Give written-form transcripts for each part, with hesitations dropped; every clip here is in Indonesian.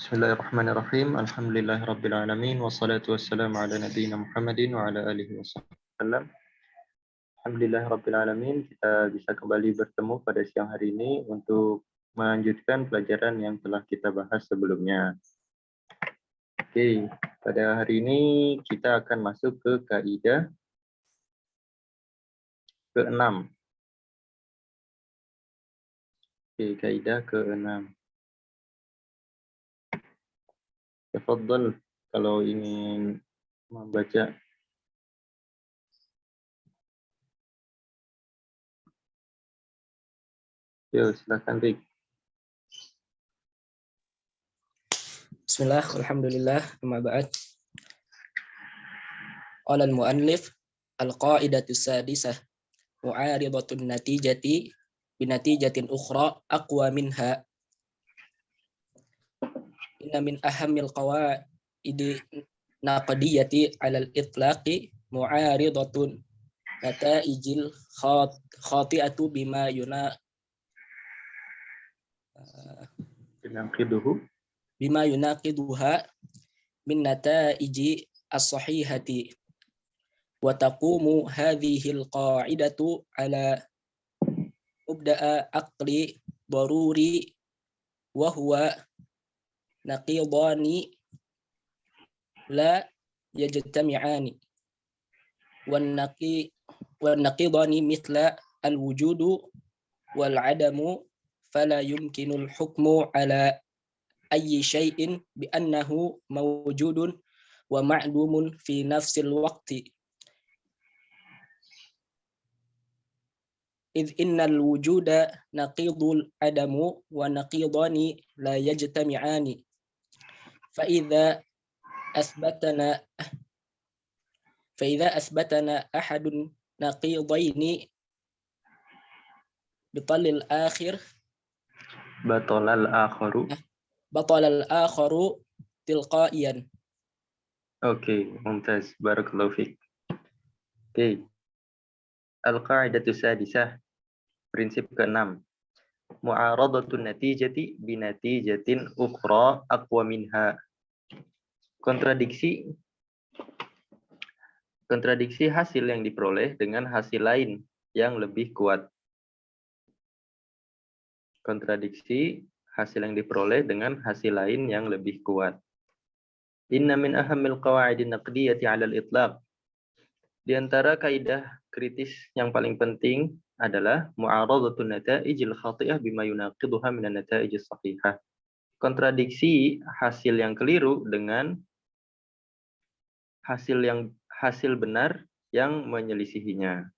Bismillahirrahmanirrahim. Alhamdulillahirabbil alamin wassalatu wassalamu ala nabiyyina Muhammadin wa ala alihi wasallam. Alhamdulillahirabbil alamin, kita bisa kembali bertemu pada siang hari ini untuk melanjutkan pelajaran yang telah kita bahas sebelumnya. Oke, pada hari ini kita akan masuk ke kaidah ke-6. Oke, kaidah ke-6. Tafadhal kalau ingin membaca. Yo, silakan Rik. Bismillah, alhamdulillah, amma ba'd. Qala al-mu'allif al-qa'idatu sadisah mu'aridatun natijati binatijatin ukhra aqwa minha. Inna min ahammil qawaidi naqdiyati 'ala al-itlaqi mu'aridatun nataijil khati'atu bima yunaqiduha min nataiji as-sahihati. Wa taqumu hadhihi al-qa'idatu 'ala mubda'a aqli daruri wa huwa naqidani la yajtami'ani wan naqidani mithla al-wujudu wal 'adamu fala yumkinul hukmu 'ala ayyi shay'in bi annahu mawjudun wa ma'dumun fi nafsil waqti idh innal wujuda naqidul adamu wa naqidani la yajtami'ani fa idza asbatana ahadun naqidaini batalal akharu tilqaiyan. Oke, mumtaz. Barakallahu fiik. Oke. Al-qa'idatu sadisah. Prinsip ke-6. Mu'aradatun natijati binatijatin ukhra aqwa minha. Kontradiksi hasil yang diperoleh dengan hasil lain yang lebih kuat. Kontradiksi hasil yang diperoleh dengan hasil lain yang lebih kuat. Inna min ahammil qawaidin naqdiyati 'ala al-itlaq. Di antara kaidah kritis yang paling penting adalah mu'aradatun nataijil khati'ah bima yunaqiduha minan nataijis sahihah. Kontradiksi hasil yang keliru dengan hasil benar yang menyelisihinya.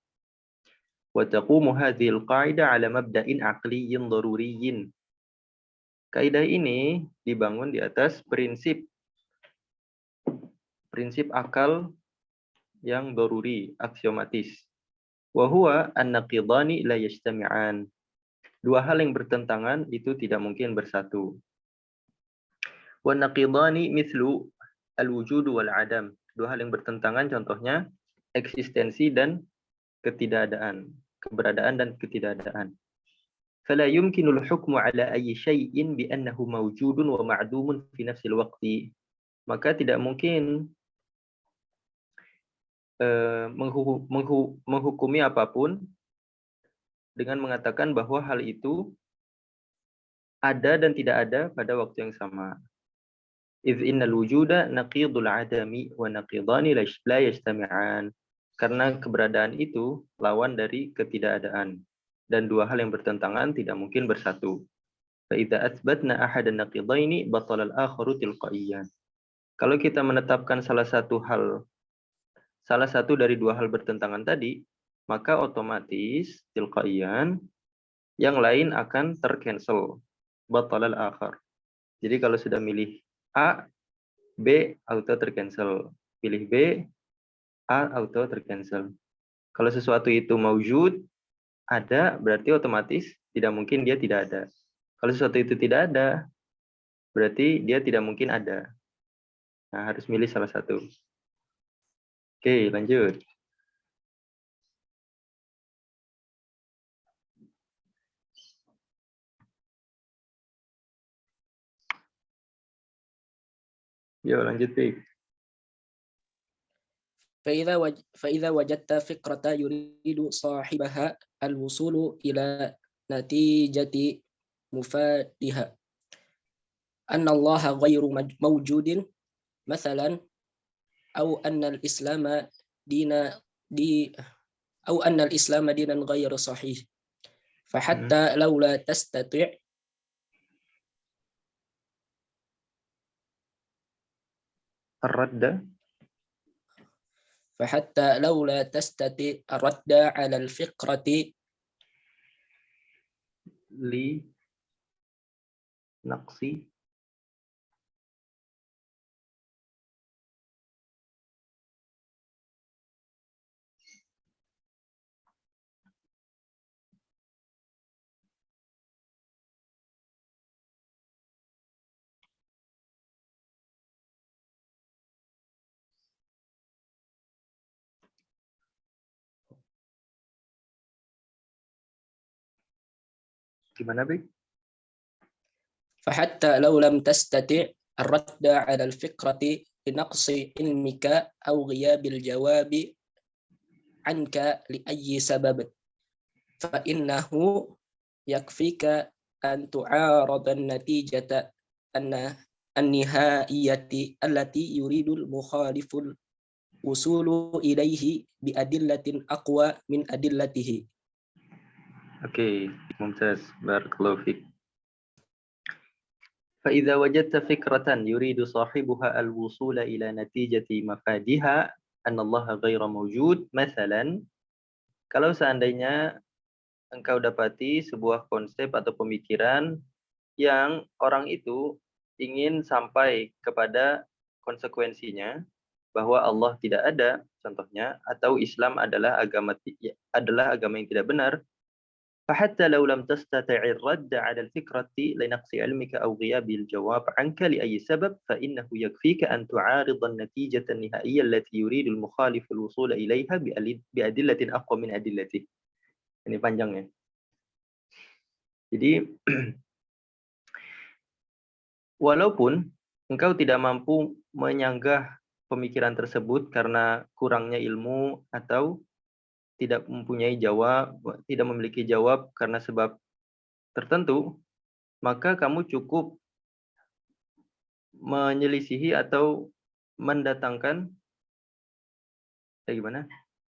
Wa taqumu hadhil qa'idah 'ala mabda'in 'aqliyyin daruriyyin. Kaidah ini dibangun di atas prinsip akal yang daruri, aksiomatis. Wa huwa an-naqidani la yajtami'an. Dua hal yang bertentangan itu tidak mungkin bersatu. Wa naqidani mithlu al-wujud wal 'adam. Dua hal yang bertentangan contohnya eksistensi dan ketidakadaan, keberadaan dan ketidakadaan. Fala yumkinul hukmu 'ala ayyi syai'in bi annahu mawjudun wa ma'dumun fi nafsil waqti. Maka tidak mungkin menghukumi apapun dengan mengatakan bahwa hal itu ada dan tidak ada pada waktu yang sama. Idh innal wujuda naqidul 'adami wa naqidani la yajtami'an. Karena keberadaan itu lawan dari ketidakadaan dan dua hal yang bertentangan tidak mungkin bersatu. Fa idza athbatna ahadan naqidaini batala al-akharu tilqaiyan. Kalau kita menetapkan salah satu dari dua hal bertentangan tadi, maka otomatis tilqaiyan yang lain akan tercancel. Batalal akhar. Jadi kalau sudah milih A, B auto tercancel. Pilih B, A auto tercancel. Kalau sesuatu itu maujud, ada, berarti otomatis tidak mungkin dia tidak ada. Kalau sesuatu itu tidak ada, berarti dia tidak mungkin ada. Nah, harus milih salah satu. Oke, lanjut. Yo, lanjut, Fik. فإذا وجدت فكرة يريد صاحبها الوصول إلى نتيجة مفادها أن الله غير موجود مثلا أو أن الإسلام دين دي أو أن الإسلام دينا غير صحيح فحتى لو لا تستطيع الرد فحتى لو لا تستطيع الرد على الفكرة لنقص gimana, Bik? فحتى لو لم تستطع الرد على الفكرة لنقص علمك أو غياب الجواب عنك لأي سبب فإنه يكفيك أن تعارض النتيجة النهائية التي يريد المخالف الوصول إليه بأدلة أقوى من أدلته. Oke, mumtaz. Barakallahu fiik. فإذا وجدت فكرة يريد صاحبها الوصول إلى نتيجة مفادها أن الله غير موجود مثلا, kalau seandainya engkau dapati sebuah konsep atau pemikiran yang orang itu ingin sampai kepada konsekuensinya bahwa Allah tidak ada, contohnya, atau Islam adalah agama yang tidak benar, فحتى لو لم تستطع الرد على الفكرة لنقص علمك أو غياب الجواب عنك لأي سبب فإنه يكفيك أن تعارض النتيجة النهائية التي يريد المخالف الوصول إليها بأدلة أقوى من أدلته. Ini panjangnya. Jadi walaupun engkau tidak mampu menyanggah pemikiran tersebut karena kurangnya ilmu atau tidak memiliki jawab karena sebab tertentu, maka kamu cukup menyelisihi atau mendatangkan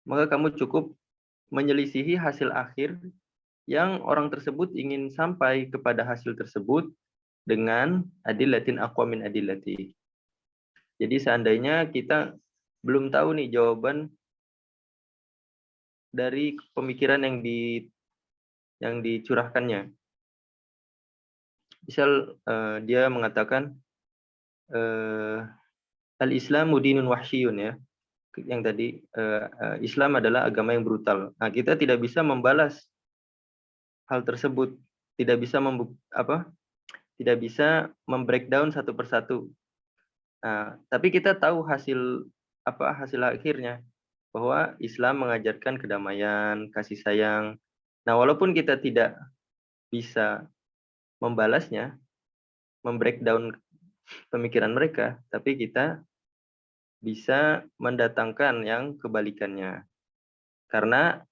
maka kamu cukup menyelisihi hasil akhir yang orang tersebut ingin sampai kepada hasil tersebut dengan adillatin aqwa min adillati. Jadi seandainya kita belum tahu nih jawaban dari pemikiran yang dicurahkannya. Misal dia mengatakan al-Islamu dinun wahsyiyun, ya. Yang tadi Islam adalah agama yang brutal. Nah, kita tidak bisa membalas hal tersebut, tidak bisa membreakdown satu persatu. Nah, tapi kita tahu hasil akhirnya, bahwa Islam mengajarkan kedamaian, kasih sayang. Nah, walaupun kita tidak bisa membalasnya, membreakdown pemikiran mereka, tapi kita bisa mendatangkan yang kebalikannya. Karena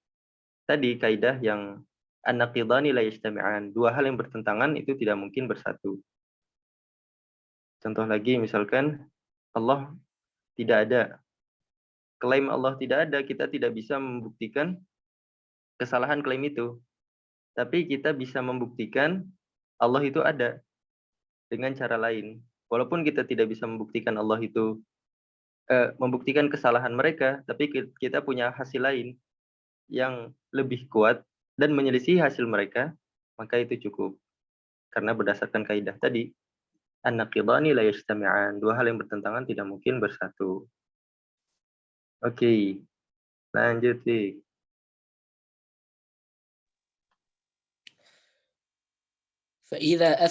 tadi kaidah yang an-naqidani la yajtami'an, dua hal yang bertentangan itu tidak mungkin bersatu. Contoh lagi, misalkan Allah tidak ada. Klaim Allah tidak ada, kita tidak bisa membuktikan kesalahan klaim itu. Tapi kita bisa membuktikan Allah itu ada dengan cara lain. Walaupun kita tidak bisa membuktikan Allah itu membuktikan kesalahan mereka, tapi kita punya hasil lain yang lebih kuat dan menyelisih hasil mereka, maka itu cukup. Karena berdasarkan kaidah tadi, an-naqidani la yajtami'an, dua hal yang bertentangan tidak mungkin bersatu. Oke, lanjut, Fik. فإذا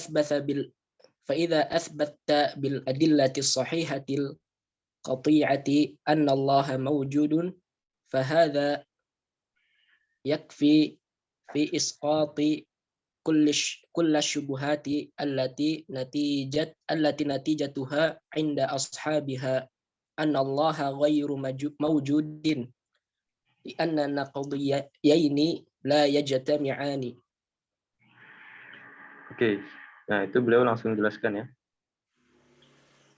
أثبت بالأدلة الصحيحة القطيعة أن الله موجود فهذا يكفي في إسقاط كل الشبهات التي نتيجتها عند أصحابها أن الله غير موجود لأن النقضيين لا يجتمعان. Oke, nah itu beliau langsung jelaskan ya.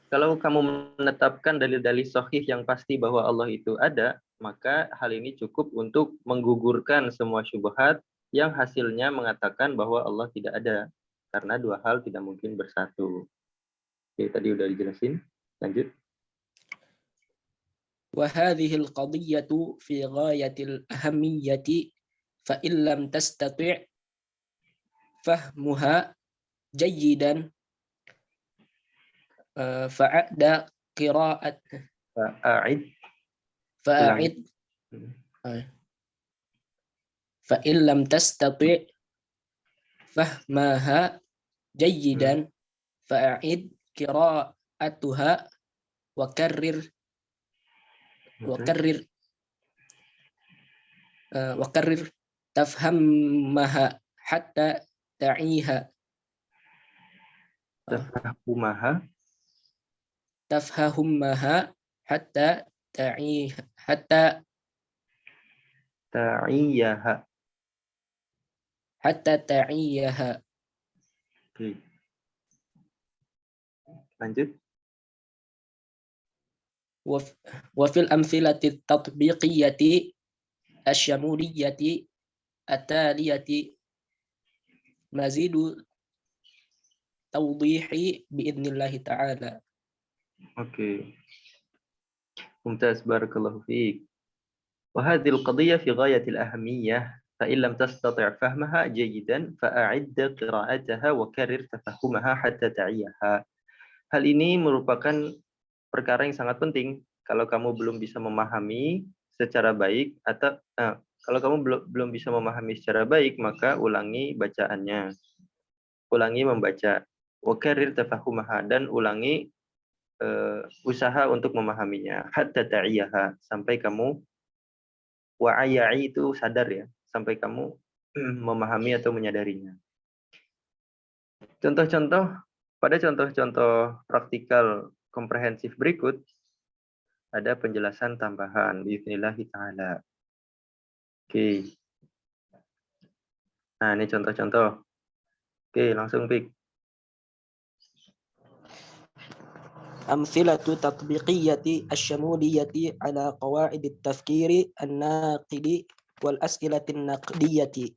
Kalau kamu menetapkan dalil-dalil sahih yang pasti bahwa Allah itu ada, maka hal ini cukup untuk menggugurkan semua syubhat yang hasilnya mengatakan bahwa Allah tidak ada. Karena dua hal tidak mungkin bersatu. Oke, tadi udah dijelasin. Lanjut. وهذه القضية في غاية الأهمية فإن لم تستطع فهمها جيدا فأعد قراءة فأعد فإن لم تستطع فهمها جيدا فأعد قراءتها وكرر تفهمها حتى تعيها تفهمها حتى تعيها حتى تعيها. Oke. Lanjut. وفي الأمثلة التطبيقية الشمولية التالية مزيد توضيح بإذن الله تعالى. Oke. ممتاز بارك الله فيك. وهذه القضية في غاية الأهمية فإن لم تستطع فهمها جيدا فأعد قراءتها وكرر تفهمها حتى تعيها. Hal ini merupakan perkara yang sangat penting. Kalau kamu belum bisa memahami secara baik atau kalau kamu belum bisa memahami secara baik, maka ulangi bacaannya. Ulangi membaca. Wakarir tafahumaha, dan ulangi usaha untuk memahaminya. Hatta ta'iyaha, sampai kamu wa'aya'i itu sadar ya, sampai kamu memahami atau menyadarinya. Contoh-contoh, pada contoh-contoh praktikal komprehensif berikut ada penjelasan tambahan bi'idznillah ta'ala. Oke. Nah, ini contoh-contoh. Oke, langsung Pik. أمثلة تطبيقية الشمولية على قواعد التفكير الناقد والأسئلة النقدية.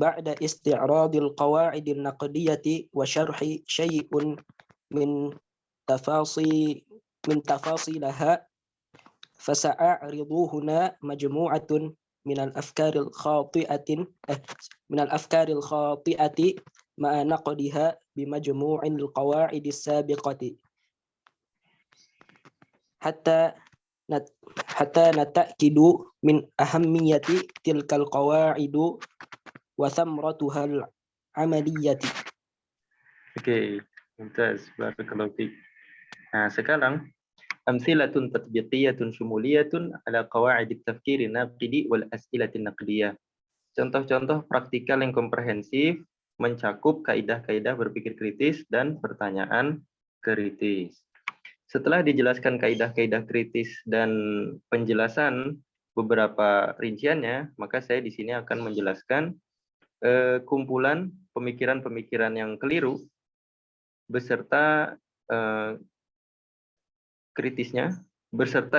بعد استعراض القواعد النقدية وشرح شيء من تفاصيلها فسأعرض هنا مجموعة من الأفكار الخاطئة مع نقدها بمجموع القواعد السابقة حتى نتأكد من أهمية تلك القواعد وثمرتها العملية. Oke, mumtaz, barakallahu fiik. Nah, sekarang amthilatun tatbiqiyatun syumuliyatun ala qawaid at-tafkir an-naqdi wal as'ilat an-naqdiyah. Contoh-contoh praktikal yang komprehensif mencakup kaidah-kaidah berpikir kritis dan pertanyaan kritis. Setelah dijelaskan kaidah-kaidah kritis dan penjelasan beberapa rinciannya, maka saya di sini akan menjelaskan kumpulan pemikiran-pemikiran yang keliru beserta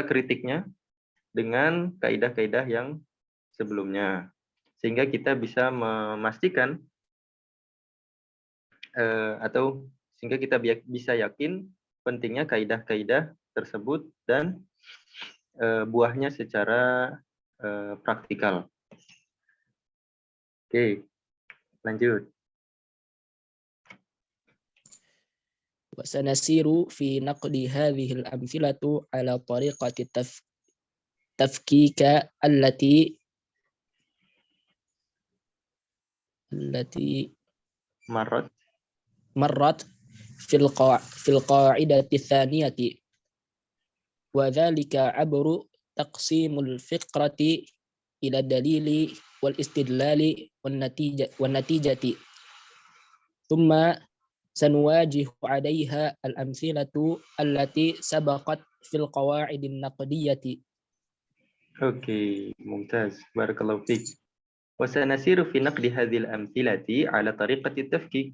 kritiknya dengan kaidah-kaidah yang sebelumnya, sehingga kita bisa memastikan atau sehingga kita bisa yakin pentingnya kaidah-kaidah tersebut dan buahnya secara praktikal. Oke, lanjut. وسنسير في نقد هذه الأمثلة على طريقة التفكيك التي مرت في القاعدة الثانية، وذلك عبر تقسيم الفكرة إلى الدليل والاستدلال والنتيجة ثم سنواجه عليها الأمثلة التي سبقت في القواعد النقدية. Oke, mumtaz. Barakallahu fiik. وسنسير في نقد هذه الأمثلة على طريقة التفكيك.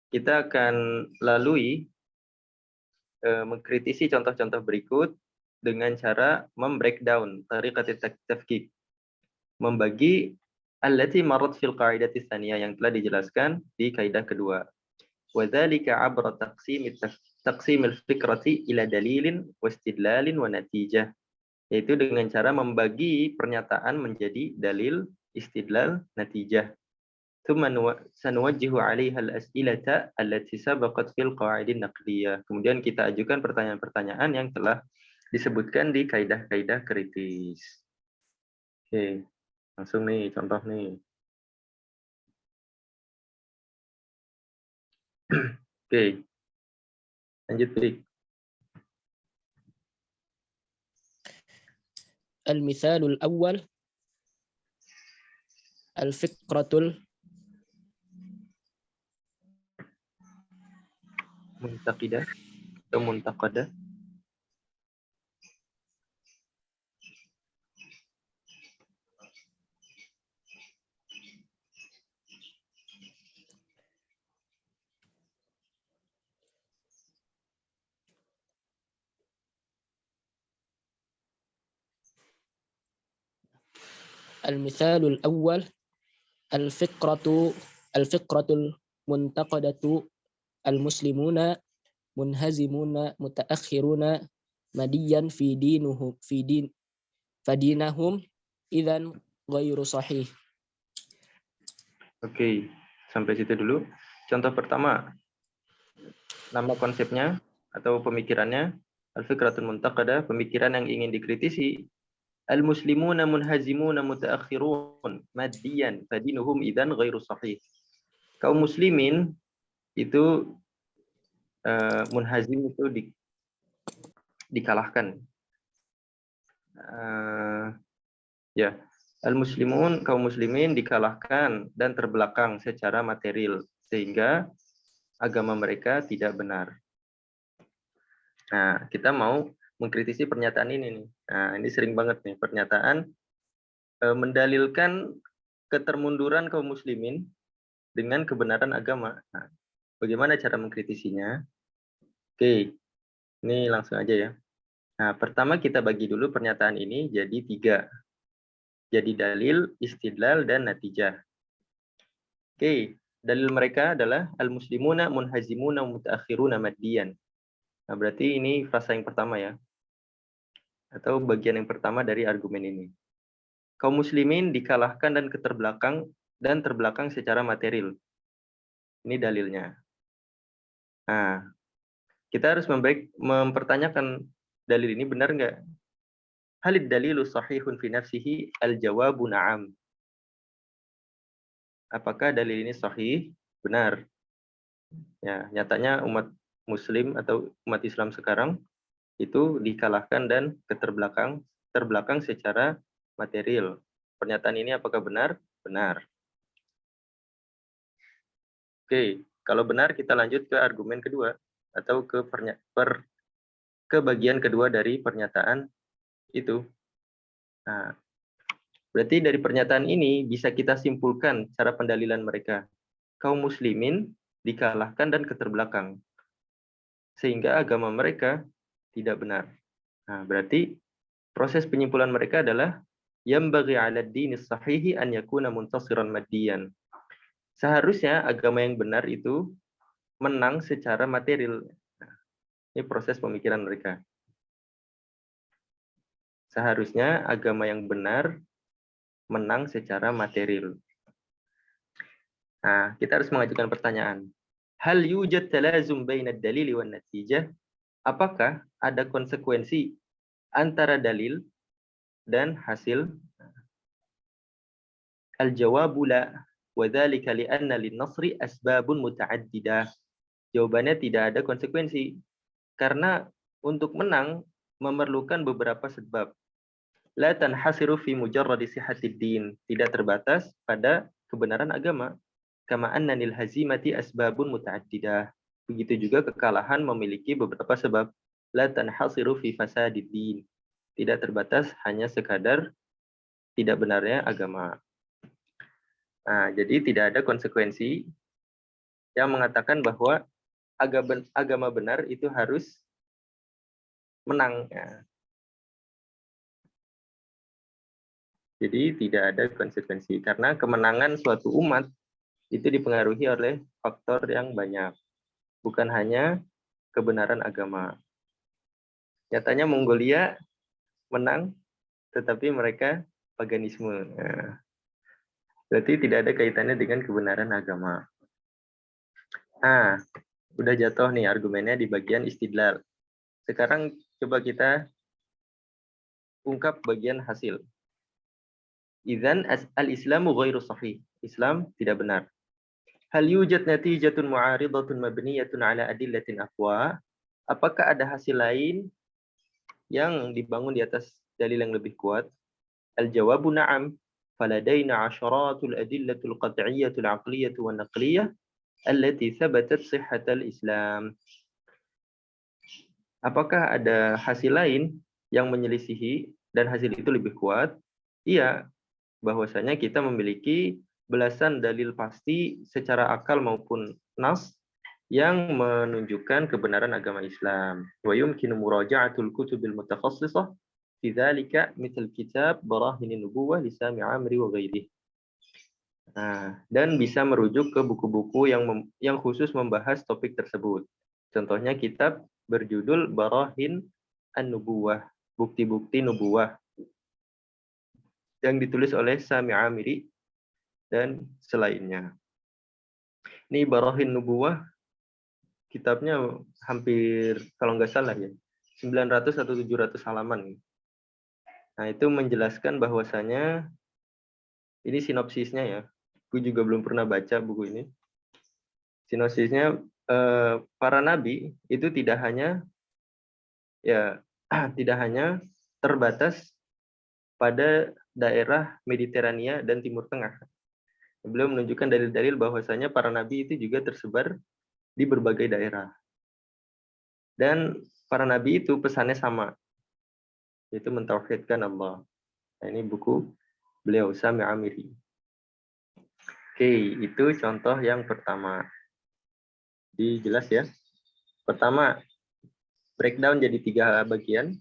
Kita akan lalui mengkritisi contoh-contoh berikut dengan cara membreakdown tariqat tafkik, membagi allati marat fil qa'idati tsaniyah yang telah dijelaskan di kaidah kedua. Wa dzalika 'abra taqsim al-fikrati ila dalilin wa istidlalin wa natijah. Yaitu dengan cara membagi pernyataan menjadi dalil, istidlal, natijah. Thumma sanuwajjihu 'alaiha al-as'ilata allati sabaqat fil qawa'id an-naqdiyah. Kemudian kita ajukan pertanyaan-pertanyaan yang telah disebutkan di kaidah-kaidah kritis. Oke, langsung nih contoh nih. Oke. Lanjut, Bik. المثال الأول الفكرة Muntaqidah atau muntaqadah. المثال الأول الفكرة المنتقدة المسلمون منهزمون متأخرون مديا فدينهم إذن غير صحيح. Oke, sampai situ dulu. Contoh pertama, nama konsepnya atau pemikirannya al-fikratul muntaqadah, pemikiran yang ingin dikritisi. Al-muslimuna munhazimuna mutaakhirun maddiyan fadinuhum idzan ghairu sahih. Kaum muslimin itu munhazim itu dikalahkan. Ya, al-muslimun, kaum muslimin dikalahkan dan terbelakang secara material sehingga agama mereka tidak benar. Nah, kita mau mengkritisi pernyataan ini nih. Nah, ini sering banget nih pernyataan mendalilkan ketermunduran kaum muslimin dengan kebenaran agama. Nah, bagaimana cara mengkritisinya? Oke, ini langsung aja ya. Nah, pertama kita bagi dulu pernyataan ini jadi 3. Jadi dalil, istidlal, dan natijah. Oke, dalil mereka adalah al-muslimuna munhazimuna mutaakhiruna maddiyan. Nah, berarti ini frasa yang pertama ya. Atau bagian yang pertama dari argumen ini. Kaum muslimin dikalahkan dan terbelakang secara material. Ini dalilnya. Nah, kita harus mempertanyakan dalil ini benar nggak? Halid dalilu sahihun fi nafsihi? Al-jawabu na'am. Apakah dalil ini sahih? Benar. Ya, nyatanya umat muslim atau umat Islam sekarang itu dikalahkan dan terbelakang secara material. Pernyataan ini apakah benar? Benar. Oke, kalau benar kita lanjut ke argumen kedua atau ke bagian kedua dari pernyataan itu. Nah, berarti dari pernyataan ini bisa kita simpulkan cara pendalilan mereka. Kaum muslimin dikalahkan dan keterbelakang sehingga agama mereka tidak benar. Nah, berarti proses penyimpulan mereka adalah yambaghi 'ala ad-dinis sahihi an yakuna muntasiran maddiyan. Seharusnya agama yang benar itu menang secara material. Nah, ini proses pemikiran mereka. Seharusnya agama yang benar menang secara material. Nah, kita harus mengajukan pertanyaan. Hal yujad talazum baina ad-dalil wan natijah? Apakah ada konsekuensi antara dalil dan hasil? Al-jawabu la, wa dzalika li'anna lin-nasri asbabun muta'addidah. Jawabannya tidak ada konsekuensi. Karena untuk menang memerlukan beberapa sebab. la tanhasiru fi mujarradi sihhatid din, tidak terbatas pada kebenaran agama. Kama anna lil hazimati asbabun muta'addidah. Begitu juga kekalahan memiliki beberapa sebab. La tanhasiru fi fasadid din, tidak terbatas hanya sekadar tidak benarnya agama. Nah, jadi tidak ada konsekuensi yang mengatakan bahwa agama benar itu harus menang. Ya. Jadi tidak ada konsekuensi karena kemenangan suatu umat itu dipengaruhi oleh faktor yang banyak, bukan hanya kebenaran agama. Nyatanya Mongolia menang, tetapi mereka paganisme. Nah, berarti tidak ada kaitannya dengan kebenaran agama. Nah, udah jatuh nih argumennya di bagian istidlal. Sekarang coba kita ungkap bagian hasil. Idzan al-Islamu ghairu sahih. Islam tidak benar. Hal yujad natijatun mu'aridatun mabniyatun ala adillatin aqwa? Apakah ada hasil lain yang dibangun di atas dalil yang lebih kuat? Al-jawabu na'am. Faladaina 'asharatul adillatul qat'iyyatul 'aqliyyah wa naqliyyah allati thabatat sihhatal Islam. Apakah ada hasil lain yang menyelisihi dan hasil itu lebih kuat? Iya, bahwasanya kita memiliki belasan dalil pasti secara akal maupun nas yang menunjukkan kebenaran agama Islam. Wa yumkinu muraja'atul kutubil mutakhassisah fi dzalika mithal kitab Barahin Nubuwah li Sami Amri wa ghairihi. Nah, dan bisa merujuk ke buku-buku yang khusus membahas topik tersebut. Contohnya kitab berjudul Barahin An-Nubuwah, bukti-bukti nubuwah, yang ditulis oleh Sami Amiri dan selainnya. Ini Barahin Nubuwah, kitabnya hampir, kalau nggak salah ya, 900 atau 700 halaman. Nah, itu menjelaskan bahwasanya, ini sinopsisnya ya, aku juga belum pernah baca buku ini. Sinopsisnya, para nabi itu tidak hanya terbatas pada daerah Mediterania dan Timur Tengah. Beliau menunjukkan dalil-dalil bahwasanya para nabi itu juga tersebar di berbagai daerah. Dan para nabi itu pesannya sama, yaitu mentauhidkan Allah. Nah, ini buku beliau, Sami Amiri. Oke, itu contoh yang pertama. Jelas ya. Pertama, breakdown jadi 3 bagian.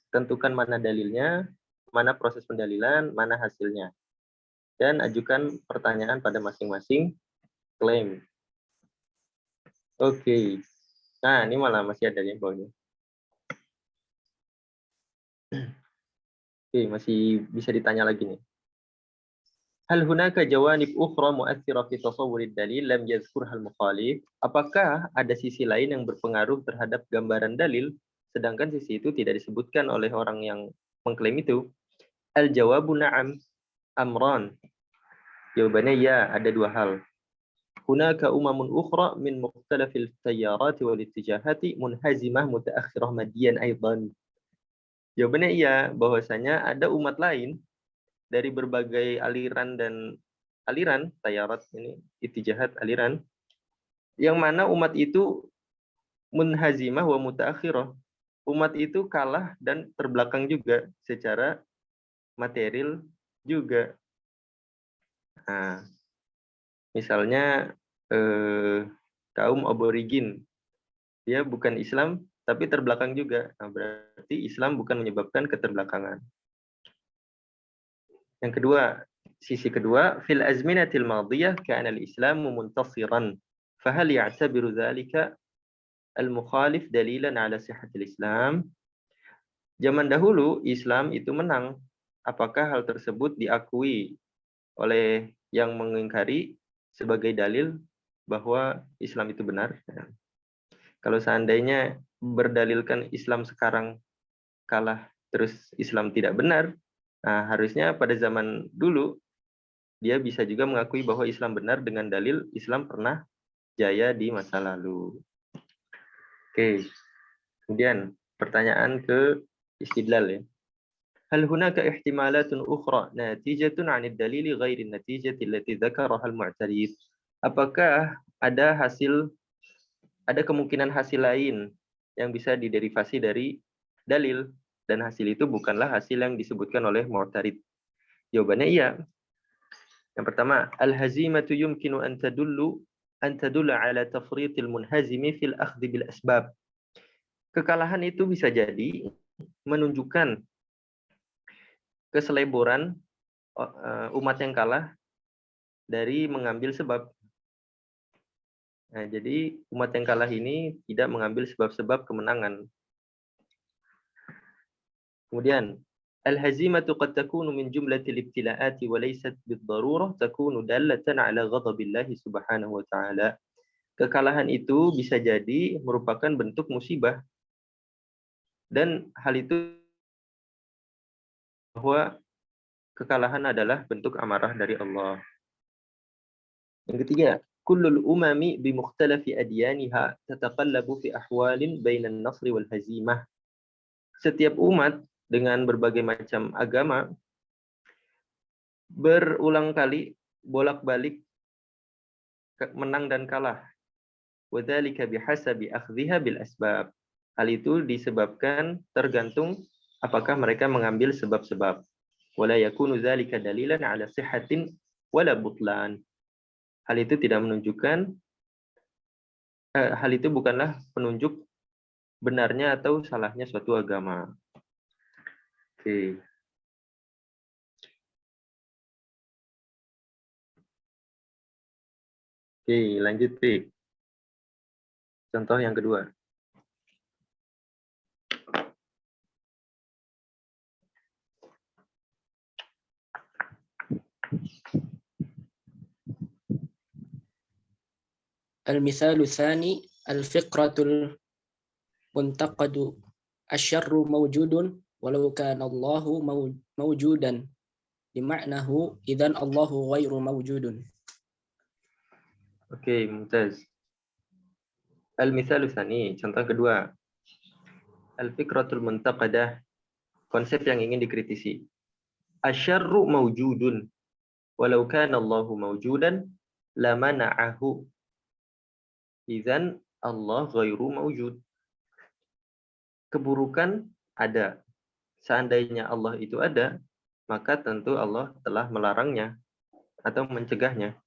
Tentukan mana dalilnya, mana proses pendalilan, mana hasilnya. Dan ajukan pertanyaan pada masing-masing klaim. Oke. Nah, ini malah masih ada yang bawahnya. Oke, masih bisa ditanya lagi nih. Hal hunaka jawanib ukhra mu'athira fi tasawwurid dalil lam yadhkurha al-mukhalif? Apakah ada sisi lain yang berpengaruh terhadap gambaran dalil sedangkan sisi itu tidak disebutkan oleh orang yang mengklaim itu? Al-jawabu na'am amran. Jawabannya ya, ada 2 hal. Hunaka umamun ukhra min mukhtalafil tayyarati wal ittijahati munhazimah mutaakhirah madiyan aidan. Jawabannya iya, bahwasanya ada umat lain dari berbagai aliran dan aliran, tayarat ini, ittijahat aliran, yang mana umat itu munhazimah wa mutaakhirah. Umat itu kalah dan terbelakang juga secara material juga. Nah, misalnya kaum aborigin, dia bukan Islam tapi terbelakang juga. Nah, berarti Islam bukan menyebabkan keterbelakangan. Yang kedua, sisi kedua, fil azminatil madiyah kana al-islamu muntasiran. Fahal ya'tabiru dzalika al-mukhalif dalilan ala sihhatil Islam? Zaman dahulu Islam itu menang. Apakah hal tersebut diakui oleh yang mengingkari sebagai dalil bahwa Islam itu benar? Kalau seandainya berdalilkan Islam sekarang kalah terus Islam tidak benar, nah harusnya pada zaman dulu dia bisa juga mengakui bahwa Islam benar dengan dalil Islam pernah jaya di masa lalu. Oke, kemudian pertanyaan ke istidlal ya. هل هناك احتمالات أخرى ناتجة عن الدليل غير النتيجة التي ذكرها المعترض? Apakah ada kemungkinan hasil lain yang bisa diderivasi dari dalil dan hasil itu bukanlah hasil yang disebutkan oleh mu'tarid? Jawabannya iya. Yang pertama, al-hazimatu yumkinu an tadulla ala tafritil munhazimi fil akhdhi bil asbab. Kekalahan itu bisa jadi menunjukkan keseleboran umat yang kalah dari mengambil sebab. Nah, jadi umat yang kalah ini tidak mengambil sebab-sebab kemenangan. Kemudian, al-hazimatu qad takunu min jumlatil ibtila'ati wa laysat bid-darurah takunu dallatan ala ghadabillahi subhanahu wa ta'ala. Kekalahan itu bisa jadi merupakan bentuk musibah. Dan hal itu bahwa kekalahan adalah bentuk amarah dari Allah. Yang ketiga, kullul umami bimukhtalafi adyaniha tataqallabu fi ahwalin bainan nasri wal hazimah. Setiap umat dengan berbagai macam agama berulang kali bolak-balik menang dan kalah. Wadzalika bihasabi akhdhiha bil asbab. Hal itu disebabkan tergantung apakah mereka mengambil sebab-sebab. Wala yakunu dzalika dalilan ala sihhatin wala butlan. Hal itu tidak menunjukkan hal itu bukanlah penunjuk benarnya atau salahnya suatu agama. Oke. Oke, lanjut, Pik. Contoh yang kedua. المثال الثاني الفقرة المنتقد الشر موجود ولو كان الله موجودا بمعناه إذن الله غير موجود. Oke, mumtaz. Al-mithalu tsani, contoh kedua. Al-fikratul muntaqadah, konsep yang ingin dikritisi. Asyarru mawjudun walau kana Allahu mawjudan lamana'ahu. Idzan Allah ghairu mawjud. Keburukan ada. Seandainya Allah itu ada, maka tentu Allah telah melarangnya atau mencegahnya.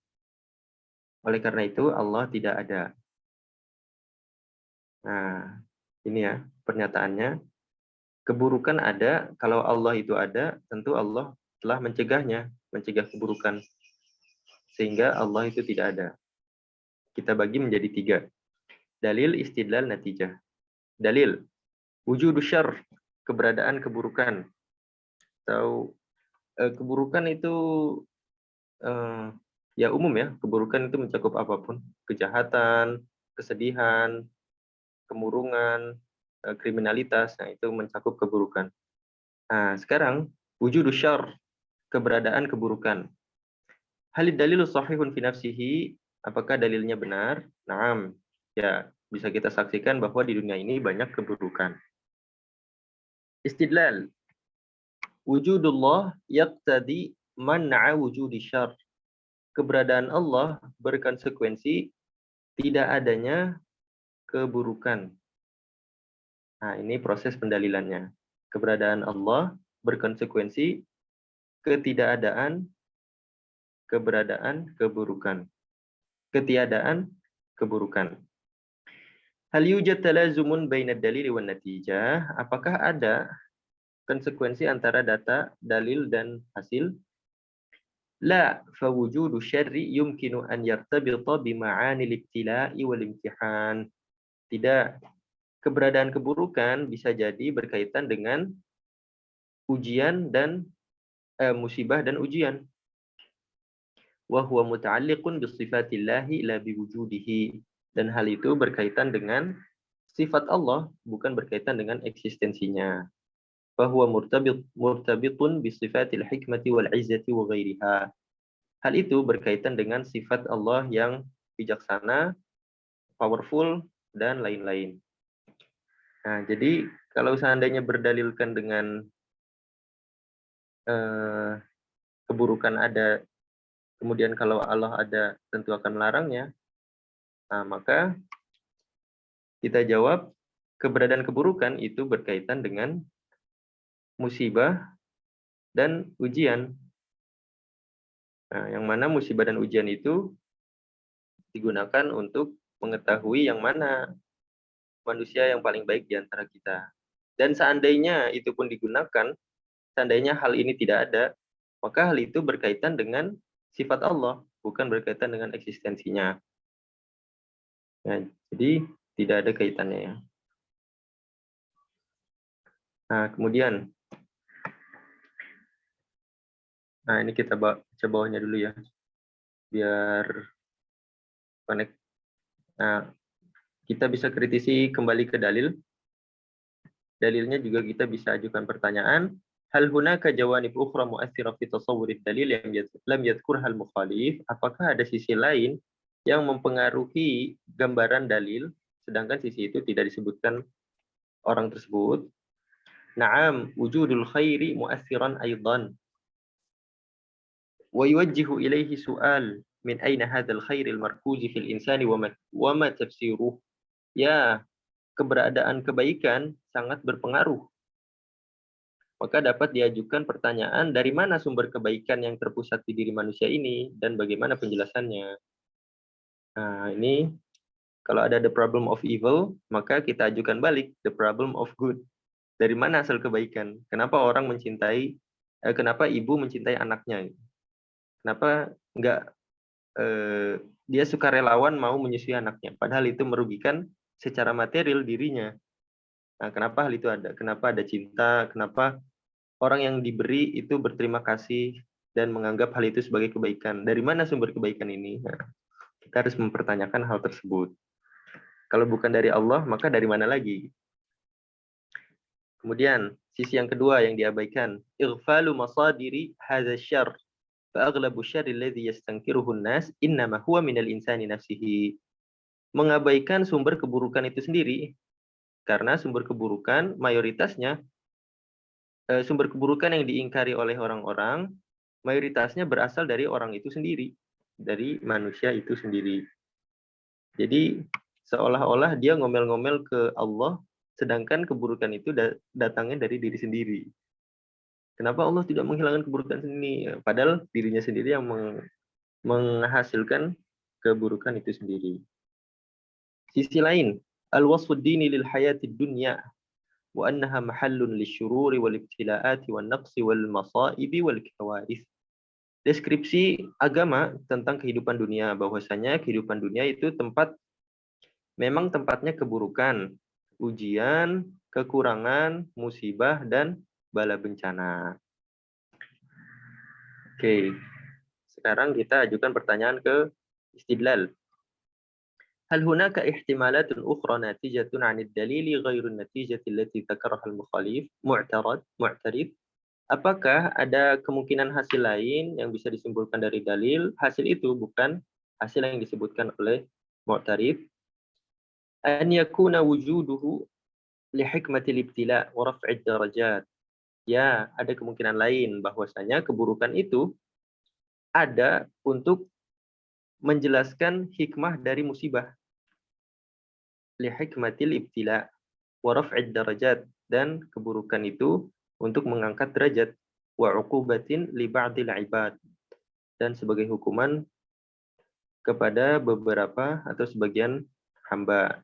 Oleh karena itu Allah tidak ada. Nah, ini ya pernyataannya. Keburukan ada, kalau Allah itu ada, tentu Allah telah mencegahnya, mencegah keburukan. Sehingga Allah itu tidak ada. Kita bagi menjadi 3. Dalil, istidlal, natijah. Dalil, wujudu syarr, keberadaan keburukan. Atau keburukan itu ya umum ya, keburukan itu mencakup apapun. Kejahatan, kesedihan, kemurungan, kriminalitas, nah itu mencakup keburukan. Nah, sekarang wujudu syarr, keberadaan keburukan. Halid dalilu sahihun fi nafsihi, apakah dalilnya benar? Naam. Ya, bisa kita saksikan bahwa di dunia ini banyak keburukan. Istidlal. Wujudullah yaqtadi man'a wujudi syarr. Keberadaan Allah berkonsekuensi tidak adanya keburukan. Nah, ini proses pendalilannya. Keberadaan Allah berkonsekuensi ketiadaan keburukan. Ketiadaan keburukan. Hal yujad talazumun bainad dalil wan natijah? Apakah ada konsekuensi antara data, dalil dan hasil? La, fa wujudu syarri yumkinu an yartabita bima'ani al-ibtila'i wal imtihan. Tidak. Keberadaan keburukan bisa jadi berkaitan dengan ujian dan musibah dan ujian. Wa huwa muta'alliqun bi sifatillahi la bi wujudihi. Dan hal itu berkaitan dengan sifat Allah, bukan berkaitan dengan eksistensinya. Fa huwa murtabitun bi sifatil hikmati wal 'izzati wa ghairiha. Hal itu berkaitan dengan sifat Allah yang bijaksana, powerful, dan lain-lain. Nah, jadi kalau seandainya berdalilkan dengan eh, keburukan ada, kemudian kalau Allah ada tentu akan melarangnya, nah maka kita jawab keberadaan keburukan itu berkaitan dengan musibah dan ujian. Nah, yang mana musibah dan ujian itu digunakan untuk mengetahui yang mana manusia yang paling baik di antara kita. Dan seandainya itu pun digunakan, seandainya hal ini tidak ada, maka hal itu berkaitan dengan sifat Allah, bukan berkaitan dengan eksistensinya. Nah, jadi tidak ada kaitannya ya. Nah, kemudian, nah ini kita baca bawahnya dulu ya, biar connect. Nah, kita bisa kritisi kembali ke dalil. Dalilnya juga kita bisa ajukan pertanyaan. Hal hunaka jawanib ukhra mu'athira fi tasawwur dalil yang lam yadhkurha al-mukhalif? Apakah ada sisi lain yang mempengaruhi gambaran dalil, sedangkan sisi itu tidak disebutkan orang tersebut? Na'am, wujudul khairi mu'athiran aidan. Wa yuwajjihu ilaihi su'al min aina hadzal khairil markuzi fil insani wa ma tafsiruh. Ya, keberadaan kebaikan sangat berpengaruh. Maka dapat diajukan pertanyaan, dari mana sumber kebaikan yang terpusat di diri manusia ini dan bagaimana penjelasannya. Nah, ini kalau ada the problem of evil, maka kita ajukan balik the problem of good. Dari mana asal kebaikan? Kenapa orang mencintai, kenapa ibu mencintai anaknya? Kenapa enggak dia sukarelawan mau menyusui anaknya? Padahal itu merugikan secara material dirinya. Nah, kenapa hal itu ada? Kenapa ada cinta? Kenapa orang yang diberi itu berterima kasih dan menganggap hal itu sebagai kebaikan? Dari mana sumber kebaikan ini? Nah, kita harus mempertanyakan hal tersebut. Kalau bukan dari Allah, maka dari mana lagi? Kemudian, sisi yang kedua yang diabaikan. Ighfalu masadiri hadha syarr. Fa'aglabu syarri alladhi yastankiruhu an-nas innama huwa minal insani nafsihi. Mengabaikan sumber keburukan itu sendiri. Karena sumber keburukan mayoritasnya sumber keburukan yang diingkari oleh orang-orang mayoritasnya berasal dari orang itu sendiri, dari manusia itu sendiri. Jadi seolah-olah dia ngomel-ngomel ke Allah, sedangkan keburukan itu datangnya dari diri sendiri. Kenapa Allah tidak menghilangkan keburukan ini? Padahal dirinya sendiri yang menghasilkan keburukan itu sendiri. Sisi lain, al-wasfu dini lil hayatid dunya wa annaha mahallun lisyururi wal ibtila'ati wan naqsi wal masaibi wal kawarith. Deskripsi agama tentang kehidupan dunia, bahwasanya kehidupan dunia itu memang tempatnya keburukan, ujian, kekurangan, musibah, dan bala bencana. Oke, sekarang kita ajukan pertanyaan ke istidlal. Hal hunaka ihtimalatun ukhra natijatun 'anid dalili ghairu natijati allati dzakaraha al-mukhalif mu'tarid? Apakah ada kemungkinan hasil lain yang bisa disimpulkan dari dalil? Hasil itu bukan hasil yang disebutkan oleh mu'tarid. An yakuna wujuduhu li hikmatil ibtila wa raf'id darajat. Ya, ada kemungkinan lain bahwasanya keburukan itu ada untuk menjelaskan hikmah dari musibah. Li hikmatil ibtila wa raf'id darajat, dan keburukan itu untuk mengangkat derajat, wa uqubatin li ba'dil ibad, dan sebagai hukuman kepada beberapa atau sebagian hamba.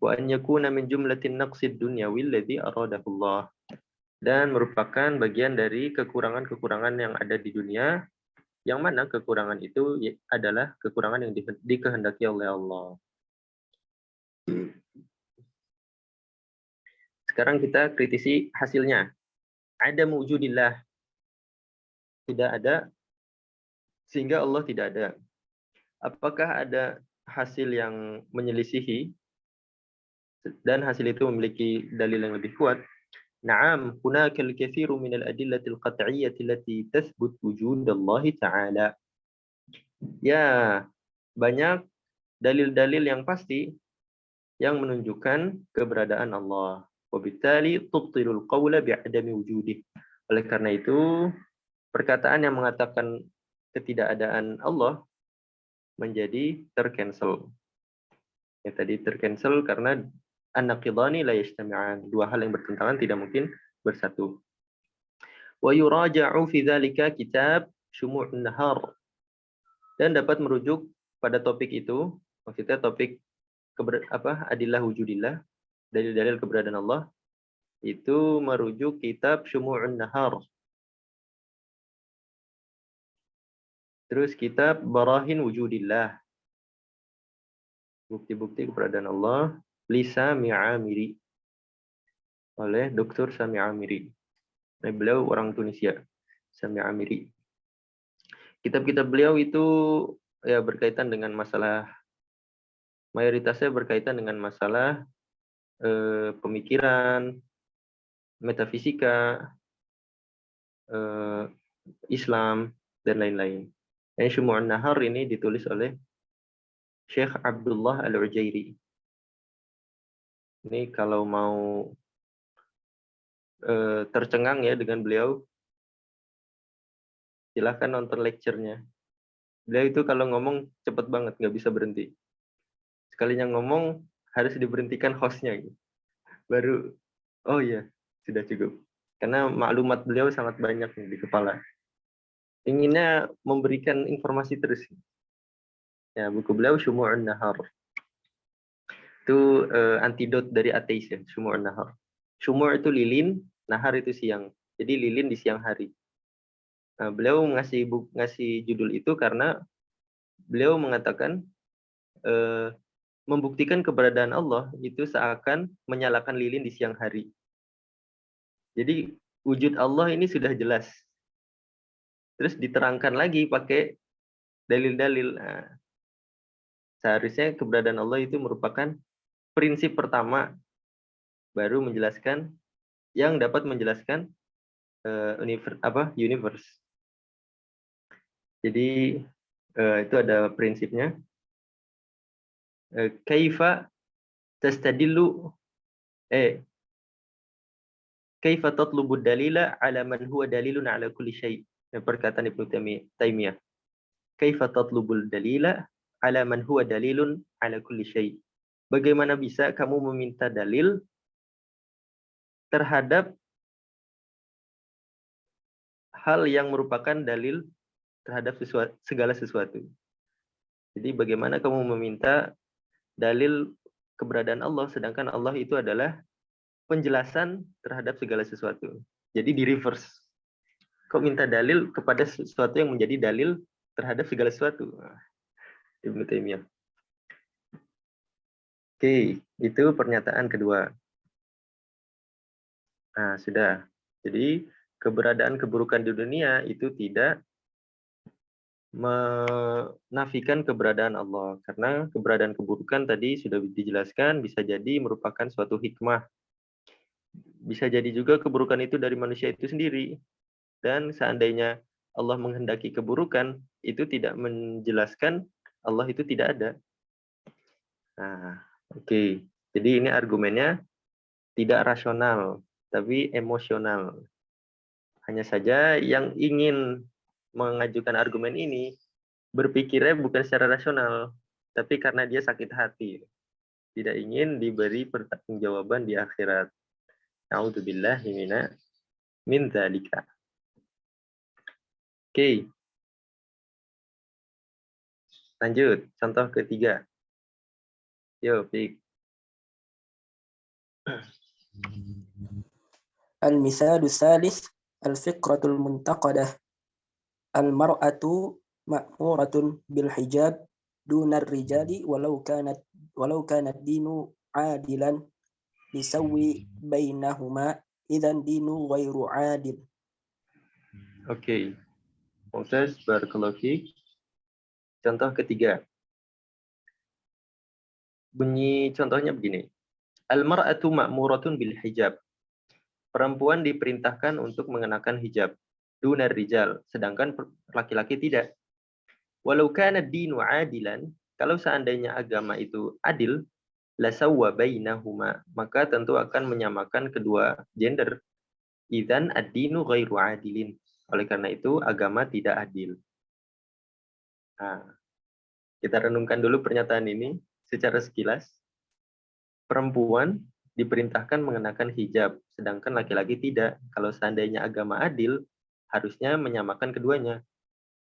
Wa an yakuna min jumlatin naqsid dunyawi alladhi aradahu Allah, dan merupakan bagian dari kekurangan-kekurangan yang ada di dunia, yang mana kekurangan itu adalah kekurangan yang dikehendaki oleh Allah. Sekarang kita kritisi hasilnya. Ada wujudillah, tidak ada, sehingga Allah tidak ada. Apakah ada hasil yang menyelisihi dan hasil itu memiliki dalil yang lebih kuat? Na'am, hunaka al-katsiru min al-adillati al-qat'iyyati allati tathbut wujud Allah Ta'ala. Ya, banyak dalil-dalil yang pasti yang menunjukkan keberadaan Allah. Wabittali tubtilul qawla bi'adami wujudih. Oleh karena itu, perkataan yang mengatakan ketidakadaan Allah menjadi tercancel. Ya, tadi tercancel karena an-naqidhani la yajtami'an. Dua hal yang bertentangan tidak mungkin bersatu. Wa yuraja'u fi dzalika kitab Syumu'un Nahar. Dan dapat merujuk pada topik itu, maksudnya topik adillah wujudillah, dalil-dalil keberadaan Allah, itu merujuk kitab Syumu'un Nahar. Terus kitab Barahin Wujudillah, bukti-bukti keberadaan Allah, li Sami Amiri, oleh Dr. Sami Amiri. Nah, beliau orang Tunisia, Sami Amiri. Kitab-kitab beliau itu ya berkaitan dengan masalah, mayoritasnya berkaitan dengan masalah pemikiran, metafisika, Islam, dan lain-lain. Syumu'un Nahar ini ditulis oleh Syekh Abdullah Al-Ujairi. Ini kalau mau tercengang ya dengan beliau, silahkan nonton lecture-nya. Beliau itu kalau ngomong cepet banget, nggak bisa berhenti. Sekalinya ngomong harus diberhentikan hostnya. Gitu. Baru, oh iya, sudah cukup. Karena maklumat beliau sangat banyak nih di kepala. Inginnya memberikan informasi terus. Ya, buku beliau Syumu'un Nahar. Itu antidot dari ateis ya, Syumu'un Nahar. Syumu' itu lilin, nahar itu siang. Jadi lilin di siang hari. Nah, beliau ngasih judul itu karena beliau mengatakan membuktikan keberadaan Allah itu seakan menyalakan lilin di siang hari. Jadi wujud Allah ini sudah jelas. Terus diterangkan lagi pakai dalil-dalil. Nah, seharusnya keberadaan Allah itu merupakan prinsip pertama, baru menjelaskan yang dapat menjelaskan universe. Jadi itu ada prinsipnya. Kaifa tastadillu kaifa tatlubu dalila ala man huwa dalilun ala kulli syai'. Perkataan Ibnu Taimiyah. Kaifa tatlubul dalila ala man huwa dalilun ala kulli syai'. Bagaimana bisa kamu meminta dalil terhadap hal yang merupakan dalil terhadap segala sesuatu. Jadi bagaimana kamu meminta dalil keberadaan Allah, sedangkan Allah itu adalah penjelasan terhadap segala sesuatu. Jadi di reverse. Kok minta dalil kepada sesuatu yang menjadi dalil terhadap segala sesuatu? Ibnu Taimiyah. Oke, itu pernyataan kedua. Nah, sudah. Jadi keberadaan keburukan di dunia itu tidak menafikan keberadaan Allah. Karena keberadaan keburukan tadi sudah dijelaskan bisa jadi merupakan suatu hikmah. Bisa jadi juga keburukan itu dari manusia itu sendiri. Dan seandainya Allah menghendaki keburukan, itu tidak menjelaskan Allah itu tidak ada. Nah, oke. Jadi ini argumennya tidak rasional, tapi emosional. Hanya saja yang ingin mengajukan argumen ini berpikirnya bukan secara rasional, tapi karena dia sakit hati. Tidak ingin diberi pertanggungjawaban di akhirat. A'udzubillahi min dzalika. Oke. Lanjut, contoh ketiga. Yo, Pik. Al-misalu salis al-fiqratul muntaqadah. Al-mar'atu ma'muratun bil hijab dunar rijali walau kanat dinu adilan lisawwi bainahuma idzan dinu ghairu adil. Oke. Moses barakallahu fiik. Contoh ketiga. Bunyi contohnya begini. Al-mar'atu ma'muratun bil hijab. Perempuan diperintahkan untuk mengenakan hijab. Dunar rijal, sedangkan laki-laki tidak. Walau kana dinu adilan, kalau seandainya agama itu adil, la sawwa bainahuma, maka tentu akan menyamakan kedua gender. Idzan ad-dinu ghairu adilin. Oleh karena itu, agama tidak adil. Nah, kita renungkan dulu pernyataan ini secara sekilas. Perempuan diperintahkan mengenakan hijab, sedangkan laki-laki tidak. Kalau seandainya agama adil, harusnya menyamakan keduanya.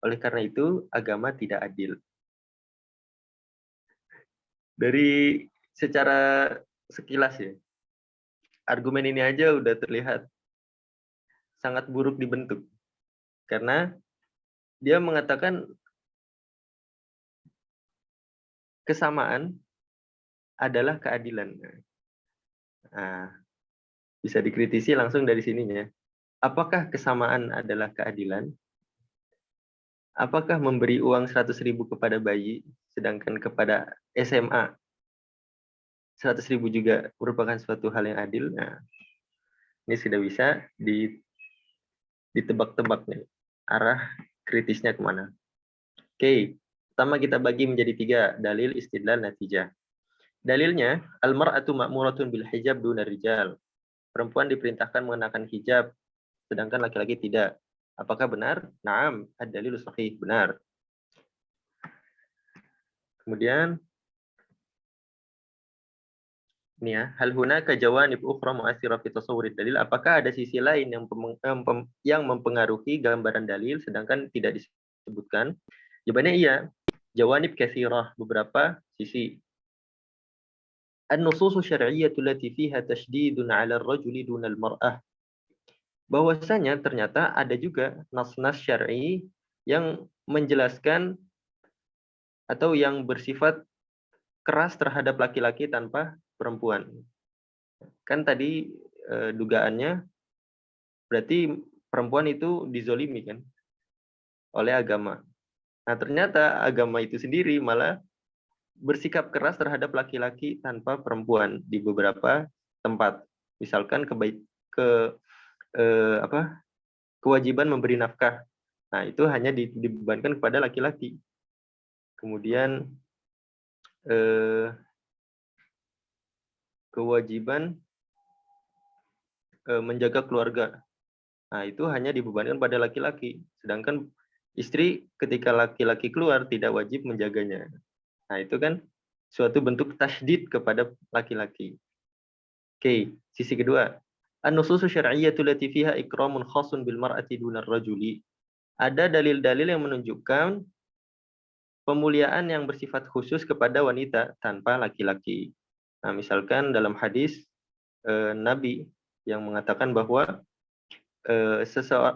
Oleh karena itu, agama tidak adil. Dari secara sekilas ya, argumen ini aja udah terlihat sangat buruk dibentuk. Karena dia mengatakan kesamaan adalah keadilan. Nah, bisa dikritisi langsung dari sininya. Apakah kesamaan adalah keadilan? Apakah memberi uang 100.000 kepada bayi, sedangkan kepada SMA 100.000 juga merupakan suatu hal yang adil? Nah, ini sudah bisa ditebak-tebak nih, arah kritisnya kemana. Oke, pertama kita bagi menjadi 3, dalil, istidlal, natijah. Dalilnya, al-mar'atu ma'muratun bil hijab duna rijal. Perempuan diperintahkan mengenakan hijab, sedangkan laki-laki tidak. Apakah benar? Naam, ad-dalilu sahih, benar. Kemudian ini ya, hal hunaka jawanib ukhra mu'athira fi tasawwurid dalil. Apakah ada sisi lain yang mempengaruhi gambaran dalil sedangkan tidak disebutkan? Jawabannya iya. Jawanib katsirah, beberapa sisi. An-nusus syar'iyyatu allati fiha tasydidun 'ala ar-rajuli duna al-mar'ah. Bahwasanya ternyata ada juga nas-nas syar'i yang menjelaskan atau yang bersifat keras terhadap laki-laki tanpa perempuan. Kan tadi dugaannya berarti perempuan itu dizolimi kan oleh agama. Nah, ternyata agama itu sendiri malah bersikap keras terhadap laki-laki tanpa perempuan di beberapa tempat. Misalkan kewajiban memberi nafkah. Nah, itu hanya dibebankan kepada laki-laki. Kemudian kewajiban menjaga keluarga. Nah, itu hanya dibebankan pada laki-laki. Sedangkan istri ketika laki-laki keluar tidak wajib menjaganya. Nah, itu kan suatu bentuk tasydid kepada laki-laki. Oke, sisi kedua. An-nusus syar'iyyatu allati fiha ikramun khasun bil mar'ati dunar rajuli. Ada dalil-dalil yang menunjukkan pemuliaan yang bersifat khusus kepada wanita tanpa laki-laki. Nah, misalkan dalam hadis Nabi yang mengatakan bahwa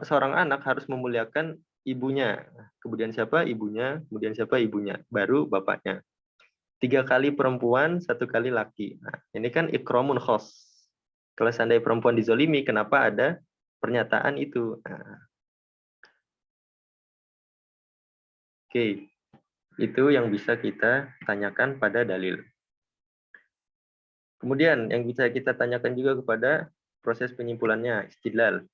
seorang anak harus memuliakan ibunya. Kemudian siapa? Ibunya. Kemudian siapa? Ibunya. Baru bapaknya. 3 kali perempuan, 1 kali laki. Nah, ini kan ikramun khos. Kalau seandainya perempuan dizolimi, kenapa ada pernyataan itu? Nah, oke, itu yang bisa kita tanyakan pada dalil. Kemudian yang bisa kita tanyakan juga kepada proses penyimpulannya, istidlal.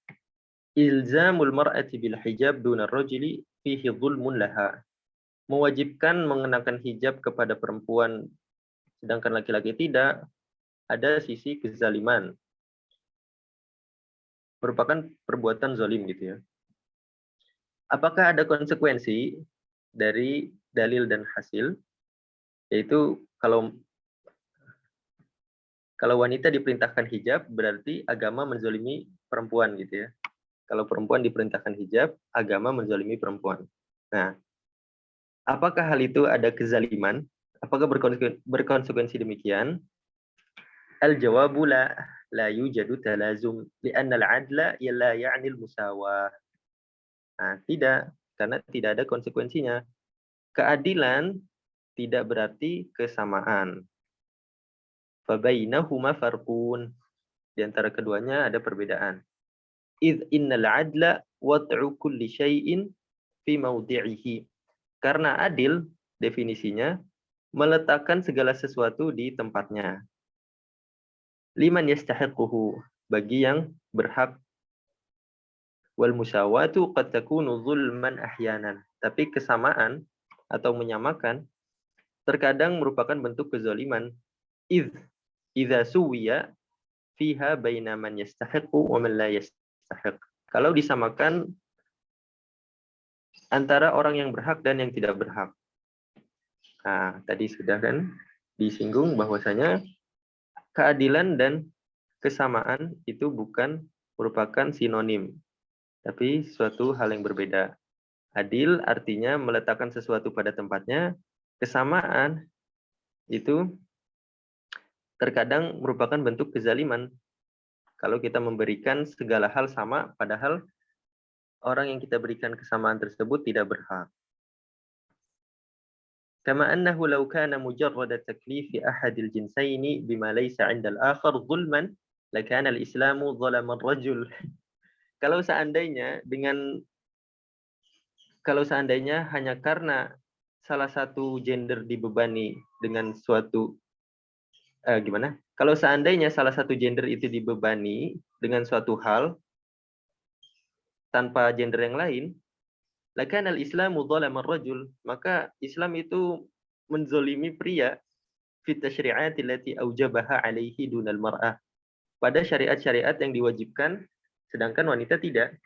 Ilzamul mar'ati bil hijab duna rajuli fihi dhulmun laha. Mewajibkan mengenakan hijab kepada perempuan sedangkan laki-laki tidak, ada sisi kezaliman. Merupakan perbuatan zalim gitu ya. Apakah ada konsekuensi dari dalil dan hasil? Yaitu kalau wanita diperintahkan hijab berarti agama menzalimi perempuan gitu ya. Kalau perempuan diperintahkan hijab, agama menzalimi perempuan. Nah, apakah hal itu ada kezaliman? Apakah berkonsekuensi demikian? Al-jawabu la yujadu talazum li'anna al-'adla la ya'ni al-musawah. Nah, tidak, karena tidak ada konsekuensinya. Keadilan tidak berarti kesamaan. Fabainahuma farqun. Di antara keduanya ada perbedaan. Idh innal 'adla wad'u kulli syai'in fi mawdi'ihi. Karena adil definisinya meletakkan segala sesuatu di tempatnya. Liman yastahiquhu, bagi yang berhak. Wal musawatu qad takunu zulman ahyanan. Tapi kesamaan atau menyamakan terkadang merupakan bentuk kezaliman. Idza suwiya fiha baina man yastahiqu wa man la yastahiq. Kalau disamakan antara orang yang berhak dan yang tidak berhak. Nah, tadi sudah kan disinggung bahwasanya keadilan dan kesamaan itu bukan merupakan sinonim, tapi suatu hal yang berbeda. Adil artinya meletakkan sesuatu pada tempatnya, kesamaan itu terkadang merupakan bentuk kezaliman. Kalau kita memberikan segala hal sama, padahal orang yang kita berikan kesamaan tersebut tidak berhak. Kama annahu law kana mujarrad taklif ahad al-jinsayn bima laysa 'inda al-akhar zulman, lakana al-islamu zalama ar-rajul. Kalau seandainya hanya karena salah satu gender dibebani dengan suatu Kalau seandainya salah satu gender itu dibebani dengan suatu hal tanpa gender yang lain, lakana al-islamu zalama ar-rajul, maka Islam itu menzolimi pria fi tasyri'ati allati aujabaha alaihi dunal mar'ah, pada syariat-syariat yang diwajibkan sedangkan wanita tidak,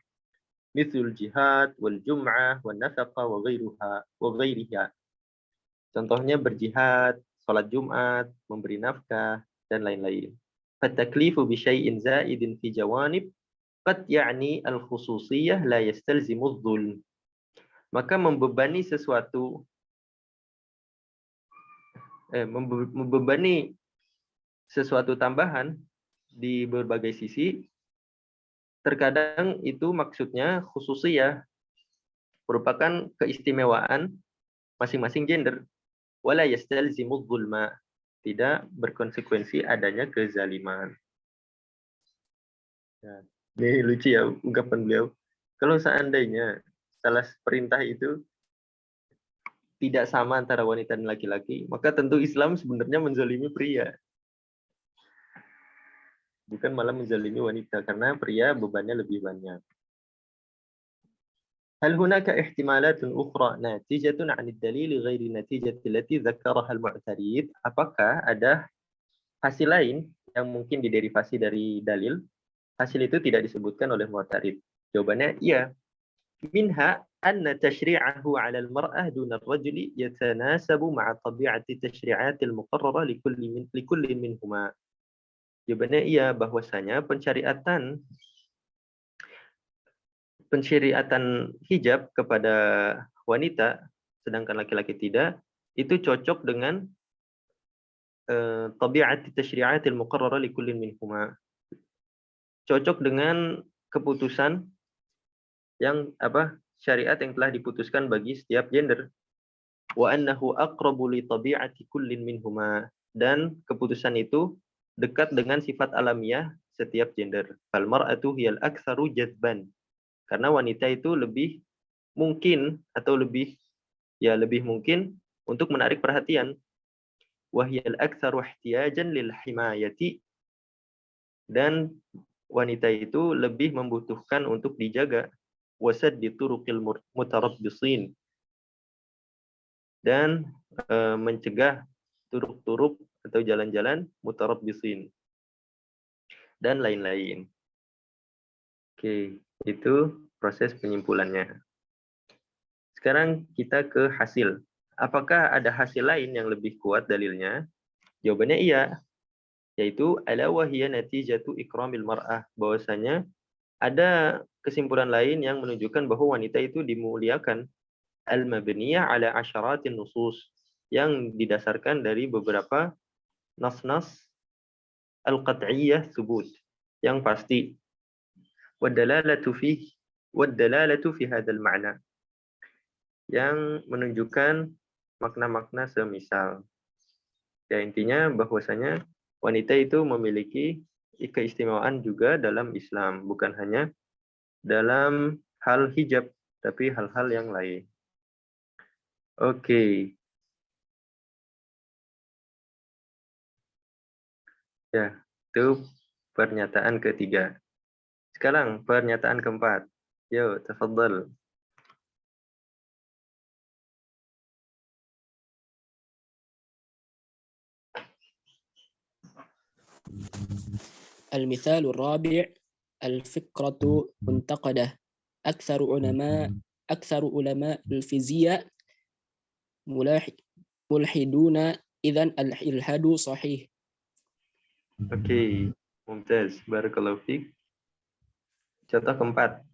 mithlul jihad wal jum'ah wan nafaqah wa ghairiha. Contohnya berjihad, salat Jumat, memberi nafkah dan lain-lain. Fataklifu bi syai'in za'idin fi jawanib qad ya'ni al-khususiyah la yastalzimu adh-dhulm. Maka membebani sesuatu tambahan di berbagai sisi, terkadang itu maksudnya khususiyah, merupakan keistimewaan masing-masing gender. Wala yastalzimu dzulma, tidak berkonsekuensi adanya kezaliman. Ya, ini lucu ya ungkapan beliau. Kalau seandainya salah perintah itu tidak sama antara wanita dan laki-laki, maka tentu Islam sebenarnya menzalimi pria. Bukan malah menzalimi wanita, karena pria bebannya lebih banyak. هل هناك احتمالات أخرى ناتجة عن الدليل غير النتيجة التي ذكرها المعترض? Apakah ada hasil lain yang mungkin diderivasi dari dalil? Hasil itu tidak disebutkan oleh mu'tarid. Jawabannya iya. Minha anna tashri'ahu 'ala al-mar'ah duna ar-rajuli yatanasabu ma'a tabi'ati tashri'at al-muqarrarah likulli minhuma. Jawabannya iya, bahwasanya pensyariatan hijab kepada wanita sedangkan laki-laki tidak, itu cocok dengan tabi'at tasyri'at al-muqarrarah likullin minhuma. Cocok dengan keputusan yang syariat yang telah diputuskan bagi setiap gender. Wa annahu aqrabu li tabi'ati kullin minhuma, dan keputusan itu dekat dengan sifat alamiah setiap gender. Fal mar'atu hiyal aktsaru jadban. Karena wanita itu lebih mungkin untuk menarik perhatian. Wahyal aktsaru ihtiyajan lil himayati, dan wanita itu lebih membutuhkan untuk dijaga. Wasaddi turuqil mutarabbisin, dan mencegah turuk-turuk atau jalan-jalan mutarabbisin dan lain-lain. Oke, itu proses penyimpulannya. Sekarang kita ke hasil. Apakah ada hasil lain yang lebih kuat dalilnya? Jawabannya iya, yaitu ala wahiya natijatu ikramil mar'ah, bahwasanya ada kesimpulan lain yang menunjukkan bahwa wanita itu dimuliakan, al-mabniyah ala asyaratin nusus, yang didasarkan dari beberapa nas-nas al-qat'iyyah thubut, yang pasti. Wad-dalalatu fi hadzal ma'na, yang menunjukkan makna-makna semisal. Ya, intinya bahwasanya wanita itu memiliki keistimewaan juga dalam Islam, bukan hanya dalam hal hijab, tapi hal-hal yang lain. Oke. Ya, itu pernyataan ketiga. Sekarang pernyataan keempat. Yuk, tafadhal. المثال الرابع الفكرة منتقدة. أكثر أكثر علماء الفيزياء ملحدون إذن الإلحاد صحيح. Oke, mumtaz. Barakallahu fiik. Contoh keempat.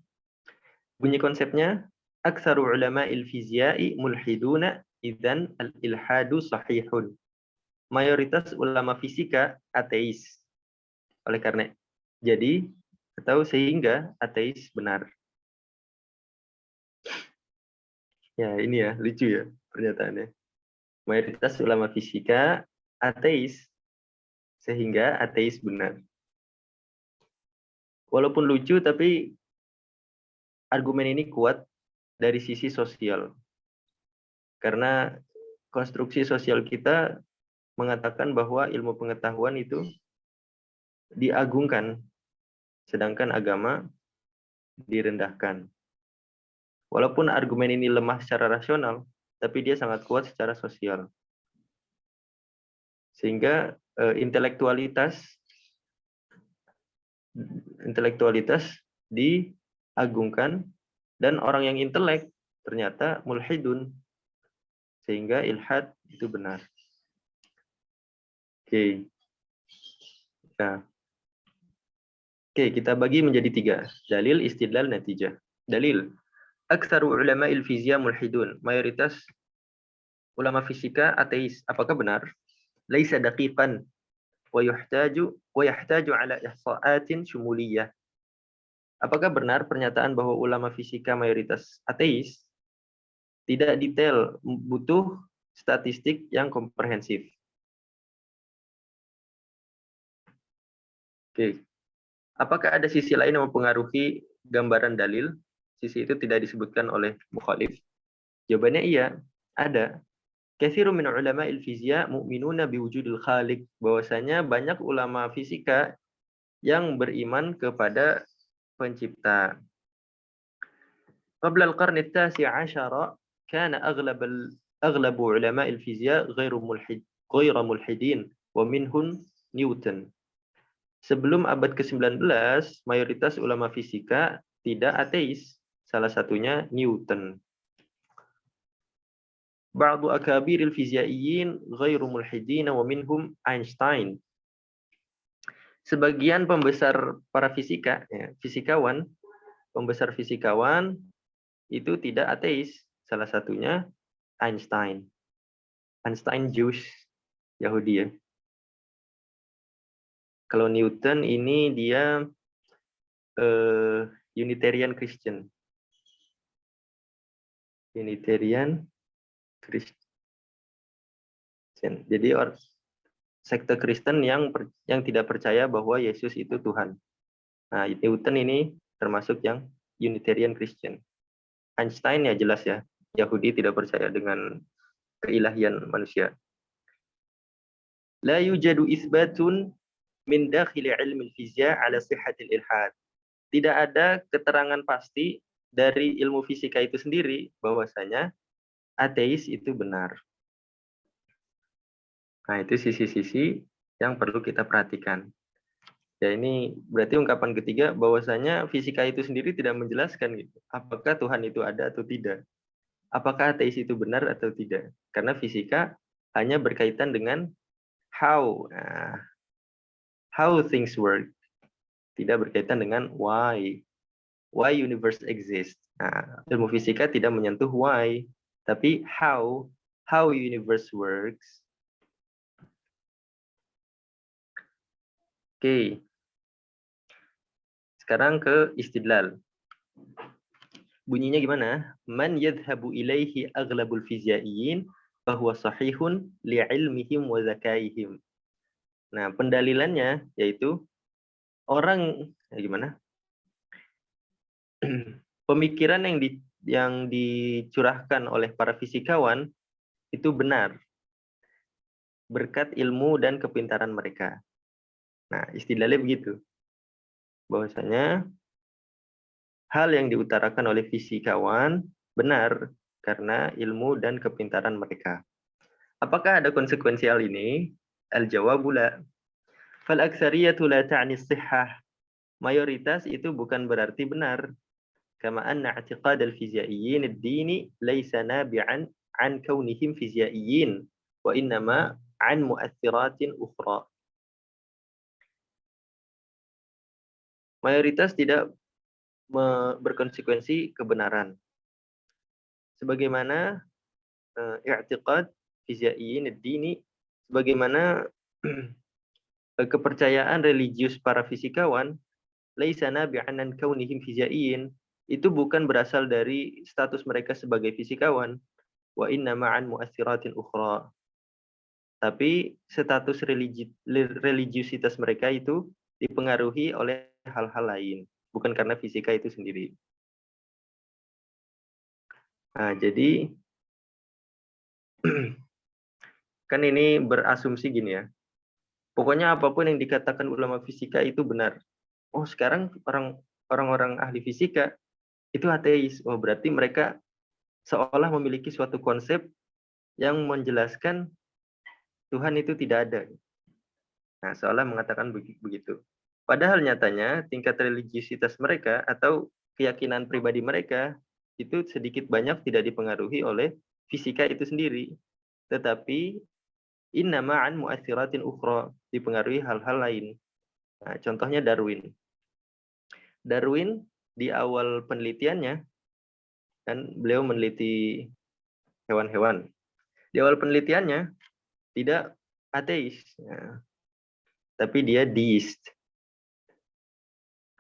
Bunyi konsepnya, aktsaru ulama'il fiziai mulhiduna idzan al-ilhadu sahihun. Mayoritas ulama fisika ateis. Oleh karena jadi atau sehingga ateis benar. Ya, ini ya, lucu ya pernyataannya. Mayoritas ulama fisika ateis sehingga ateis benar. Walaupun lucu tapi argumen ini kuat dari sisi sosial. Karena konstruksi sosial kita mengatakan bahwa ilmu pengetahuan itu diagungkan, sedangkan agama direndahkan. Walaupun argumen ini lemah secara rasional, tapi dia sangat kuat secara sosial. Sehingga intelektualitas diagungkan dan orang yang intelek ternyata mulhidun. Sehingga ilhad itu benar. Oke. Nah. Oke, kita bagi menjadi 3. Dalil, istidlal, natijah. Dalil. Aktsaru ulama'il fizia mulhidun. Mayoritas ulama fisika ateis. Apakah benar? Laisa daqiqan wa yahtaju ala ihsa'atin syumuliyah. Apakah benar pernyataan bahwa ulama fisika mayoritas ateis? Tidak detail, butuh statistik yang komprehensif. Oke. Apakah ada sisi lain yang mempengaruhi gambaran dalil? Sisi itu tidak disebutkan oleh mukhalif. Jawabannya iya, ada. Katsirun min ulama'il fizia mu'minuna biwujudil khaliq. Bahwasanya banyak ulama fisika yang beriman kepada pencipta. Qabla al-qarn at-tasi' 'ashara kana aghlabu ulama'il fizia ghairu mulhidin wa minhum Newton. Sebelum abad ke-19, mayoritas ulama fisika tidak ateis. Salah satunya Newton. Ba'du akabiril fiziaiyin ghairu mulhidin wa minhum Einstein. Sebagian pembesar para fisika, ya, fisikawan, pembesar fisikawan itu tidak ateis. Salah satunya Einstein. Einstein Jews, Yahudi ya. Kalau Newton ini dia Unitarian Christian. Unitarian Christian. Jadi sekte Kristen yang tidak percaya bahwa Yesus itu Tuhan. Nah, Newton ini termasuk yang Unitarian Christian. Einstein ya jelas ya, Yahudi tidak percaya dengan keilahian manusia. La yujadu isbatun min dakhili ilmi al-fizya ala sihhatil ilhad. Tidak ada keterangan pasti dari ilmu fisika itu sendiri bahwasanya ateis itu benar. Nah, itu sisi-sisi yang perlu kita perhatikan. Ya, ini berarti ungkapan ketiga bahwasanya fisika itu sendiri tidak menjelaskan gitu. Apakah Tuhan itu ada atau tidak? Apakah ateis itu benar atau tidak? Karena fisika hanya berkaitan dengan how things work. Tidak berkaitan dengan why universe exists. Nah, ilmu fisika tidak menyentuh why, tapi how universe works. Oke. Sekarang ke istidlal. Bunyinya gimana? Man yadhhabu ilaihi aghlabul fizyaiyin bahwa sahihun li'ilmihim wa zakaihim. Nah, pendalilannya yaitu orang gimana? Pemikiran yang dicurahkan oleh para fisikawan itu benar berkat ilmu dan kepintaran mereka. Nah, istilahnya begitu. Bahwasanya hal yang diutarakan oleh fisikawan benar karena ilmu dan kepintaran mereka. Apakah ada konsekuensi hal ini? Al-jawabu la. Fal-aktsariyatu la ta'ni as-sihhah. Mayoritas itu bukan berarti benar. Kama anna i'tiqad al-fizyaiyin ad-dini laysa nabi'an an kaunihim fizyaiyin wa innama an mu'athiratin ukhra. Mayoritas tidak berkonsekuensi kebenaran. Sebagaimana i'tiqad fizyaiyin ad-dini, sebagaimana kepercayaan religius para fisikawan, laisa nabi'an an kaunihim fizyaiyin, itu bukan berasal dari status mereka sebagai fisikawan, wa inna ma'an mu'athiratin ukhra. Tapi status religiusitas mereka itu dipengaruhi oleh hal-hal lain, bukan karena fisika itu sendiri. Nah, jadi kan ini berasumsi gini ya. Pokoknya apapun yang dikatakan ulama fisika itu benar. Oh, sekarang orang-orang ahli fisika itu ateis. Oh, berarti mereka seolah memiliki suatu konsep yang menjelaskan Tuhan itu tidak ada. Nah, seolah mengatakan begitu. Padahal nyatanya tingkat religiusitas mereka atau keyakinan pribadi mereka itu sedikit banyak tidak dipengaruhi oleh fisika itu sendiri. Tetapi inna ma'an mu'athiratin ukhra, dipengaruhi hal-hal lain. Nah, contohnya Darwin. Darwin di awal penelitiannya, kan beliau meneliti hewan-hewan. Di awal penelitiannya tidak ateis, ya, tapi dia deist,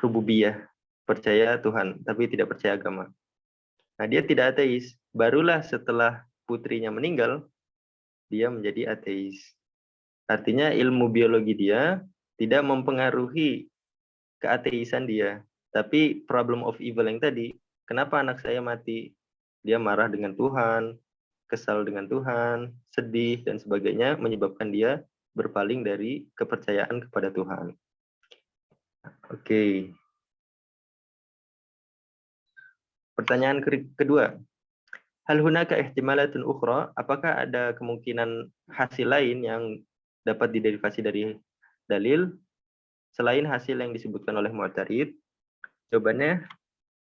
rububiyah, percaya Tuhan, tapi tidak percaya agama. Nah, dia tidak ateis. Barulah setelah putrinya meninggal, dia menjadi ateis. Artinya ilmu biologi dia tidak mempengaruhi keateisan dia. Tapi problem of evil yang tadi, kenapa anak saya mati? Dia marah dengan Tuhan, kesal dengan Tuhan, sedih, dan sebagainya, menyebabkan dia berpaling dari kepercayaan kepada Tuhan. Oke. Pertanyaan kedua. Hal hunaka ihtimalatun ukhra, apakah ada kemungkinan hasil lain yang dapat diderivasi dari dalil selain hasil yang disebutkan oleh Mu'tarid? Jawabannya,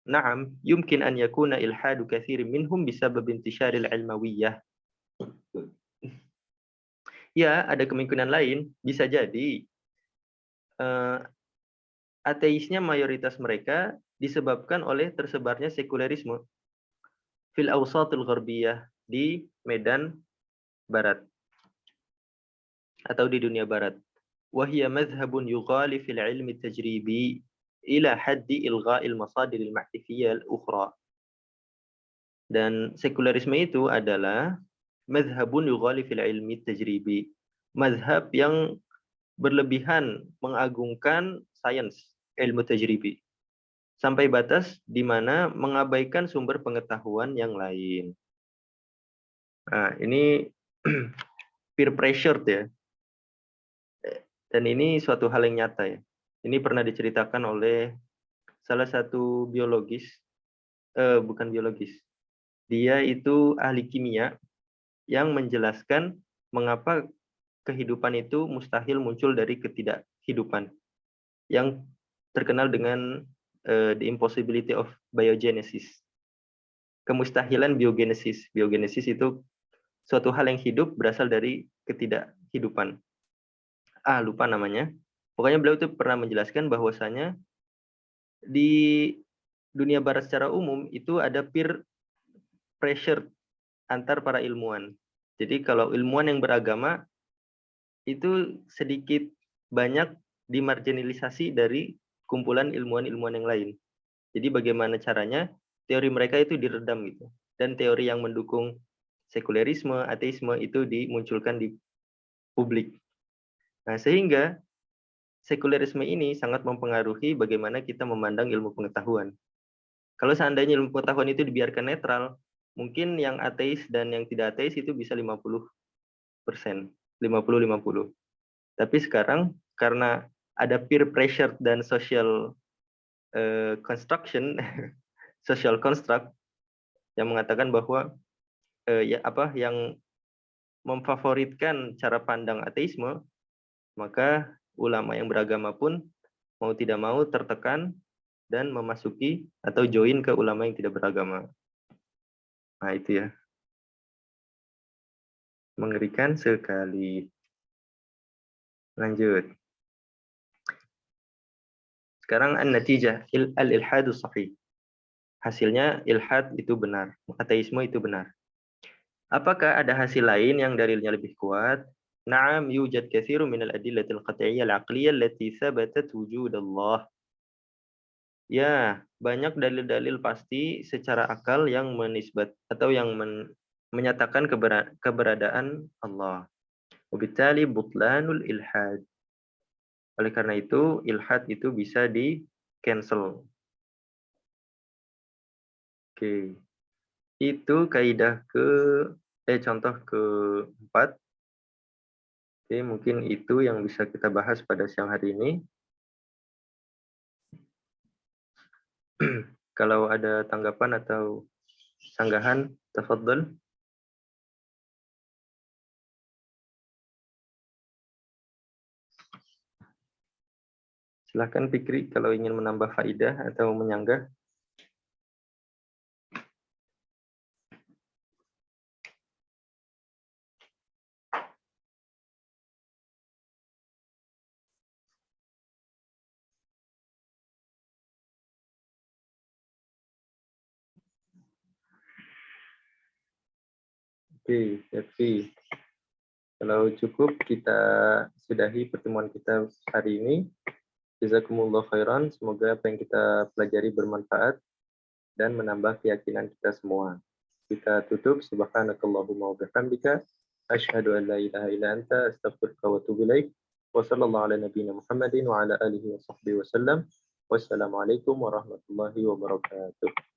na'am, yumkin an yakuna ilhadu katsirin minhum bisabab intisharil ilmawiyyah. Ya, ada kemungkinan lain, bisa jadi ateisnya mayoritas mereka disebabkan oleh tersebarnya sekulerisme fil awsatil gharbiyah, di Medan Barat atau di dunia barat. Wahia madhhabun yughali fil ilmi tajribi ila haddi ilgha'il masadir al-ma'rifiyah al-ukhra. Dan sekulerisme itu adalah madhhabun yughali fil ilmi tajribi, madhab yang berlebihan mengagungkan sains, ilmu tajribi, sampai batas di mana mengabaikan sumber pengetahuan yang lain. Nah, ini peer pressure ya. Dan ini suatu hal yang nyata ya. Ini pernah diceritakan oleh salah satu bukan biologis. Dia itu ahli kimia yang menjelaskan mengapa kehidupan itu mustahil muncul dari ketidakhidupan, yang terkenal dengan the impossibility of biogenesis. Kemustahilan biogenesis. Biogenesis itu suatu hal yang hidup berasal dari ketidakhidupan. Lupa namanya. Pokoknya beliau itu pernah menjelaskan bahwasanya di dunia barat secara umum itu ada peer pressure antar para ilmuwan. Jadi kalau ilmuwan yang beragama itu sedikit banyak dimarginalisasi dari kumpulan ilmuwan-ilmuwan yang lain. Jadi bagaimana caranya teori mereka itu diredam gitu. Dan teori yang mendukung sekulerisme, ateisme itu dimunculkan di publik. Nah, sehingga sekulerisme ini sangat mempengaruhi bagaimana kita memandang ilmu pengetahuan. Kalau seandainya ilmu pengetahuan itu dibiarkan netral, mungkin yang ateis dan yang tidak ateis itu bisa 50%, 50-50. Tapi sekarang karena ada peer pressure dan social construction, social construct yang mengatakan bahwa yang memfavoritkan cara pandang ateisme, maka ulama yang beragama pun mau tidak mau tertekan dan memasuki atau join ke ulama yang tidak beragama. Nah, itu ya. Mengerikan sekali. Lanjut. Sekarang an-natijah al-ilhadu sahih. Hasilnya ilhad itu benar, ateisme itu benar. Apakah ada hasil lain yang dalilnya lebih kuat? Na'am yujad katsirun minal adillatil qat'iyyah al-aqliyyah allati thabatat wujud Allah. Ya, banyak dalil-dalil pasti secara akal yang menisbat atau yang menyatakan keberadaan Allah. Wabittali butlanul ilhad. Oleh karena itu, ilhad itu bisa di-cancel. Oke. Itu kaidah contoh keempat. Oke, mungkin itu yang bisa kita bahas pada siang hari ini. Kalau ada tanggapan atau sanggahan, tafadhol. Silahkan Fikri kalau ingin menambah faidah atau menyanggah. Oke, Fikri. Kalau cukup, kita sudahi pertemuan kita hari ini. Jazakumullah khairan. Semoga apa yang kita pelajari bermanfaat dan menambah keyakinan kita semua. Kita tutup. Subhanakallahumma wa bihamdika. Asyhadu an la ilaha illa anta astaghfiruka wa atubu ilaik. Wa sallallahu ala nabiyyina Muhammadin wa ala alihi wa sahbihi wasallam. Wassalamualaikum warahmatullahi wabarakatuh.